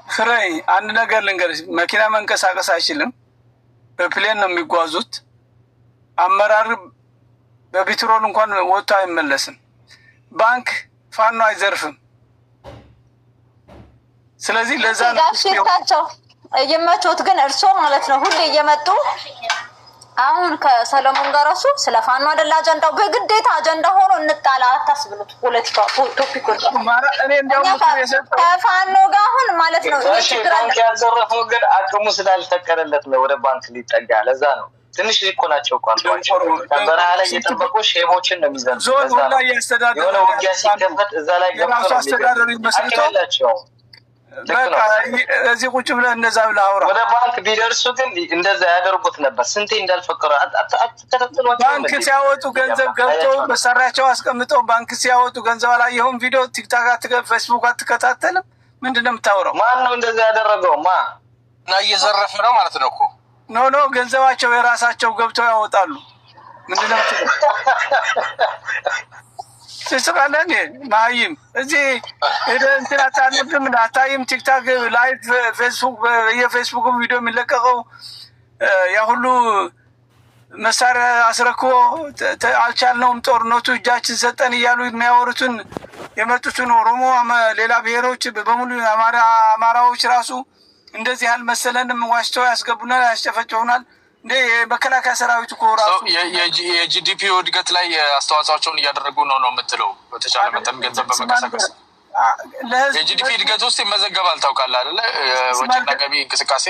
ፍሬ አንድ ነገር ልንገርሽ፣ መኪና መንቀሳቀስ አይችልም። በፕሌን ነው የሚጓዙት። አመራር በቢትሮል እንኳን ወጥቶ አይመለስም። ባንክ ፋኖ አይዘርፍም። ስለዚህ ለዛ ነው ሽፍታቸው እየመጡት። ግን እርሶ ማለት ነው ሁሌ እየመጡ አሁን ከሰለሞን ጋር እሱ ስለ ፋኖ አይደል አጀንዳው፣ በግዴታ አጀንዳ ሆኖ እንጣላ አታስብሉት። ፖለቲካ ቶፒክ ወጣ እኔ እንደውም ከፋኖ ጋር አሁን ማለት ነው ችግር አለ። ያልዘረፈው ግን አቅሙ ስላልፈቀደለት ነው ወደ ባንክ ሊጠጋ። ለዛ ነው ትንሽ እኮ ናቸው እኮ አንቷቸው ከበረሃ ላይ እየጠበቁ ሼሞችን ነው የሚዘንቡ። ዞን ሁላ ያስተዳደሩ የሆነ ውጊያ ሲከፈት እዛ ላይ ገብቶ አስተዳደሩ ይመስልታል። በቃ እዚህ ቁጭ ብለህ እንደዛ ብለህ አውራ። ወደ ባንክ ቢደርሱ ግን እንደዛ ያደርጉት ነበር። ስንቴ እንዳልፈከሩ አትከታተሏቸው። ባንክ ሲያወጡ ገንዘብ ገብተው መሳሪያቸው አስቀምጠው ባንክ ሲያወጡ ገንዘብ አላየሁም። ቪዲዮ ቲክታክ ፌስቡክ አትከታተልም? ምንድን ነው የምታውራው? ማን ነው እንደዛ ያደረገው? እና እየዘረፈ ነው ማለት ነው እኮ። ኖ ገንዘባቸው የራሳቸው ገብተው ያወጣሉ። ምንድን ነው ትስቃለህ እንዴ? ማይም እዚህ እንትን አታነብም? አታይም? ቲክታክ ላይቭ ፌስቡክ የፌስቡክ ቪዲዮ የሚለቀቀው ያ ሁሉ መሳሪያ አስረክቦ አልቻልነውም፣ ጦርነቱ እጃችን ሰጠን እያሉ የሚያወሩትን የመጡትን ኦሮሞ ሌላ ብሔሮች በሙሉ አማራዎች ራሱ እንደዚህ አልመሰለንም፣ ዋሽተው ያስገቡናል፣ ያስጨፈጭፉናል። እንደ የመከላከያ ሰራዊት እኮ ራሱ የጂዲፒ እድገት ላይ አስተዋጽኦቸውን እያደረጉ ነው የምትለው። በተቻለ መጠን ገንዘብ በመቀሳቀስ የጂዲፒ እድገት ውስጥ ይመዘገባል። ታውቃለህ አይደለ? ወጪና ገቢ እንቅስቃሴ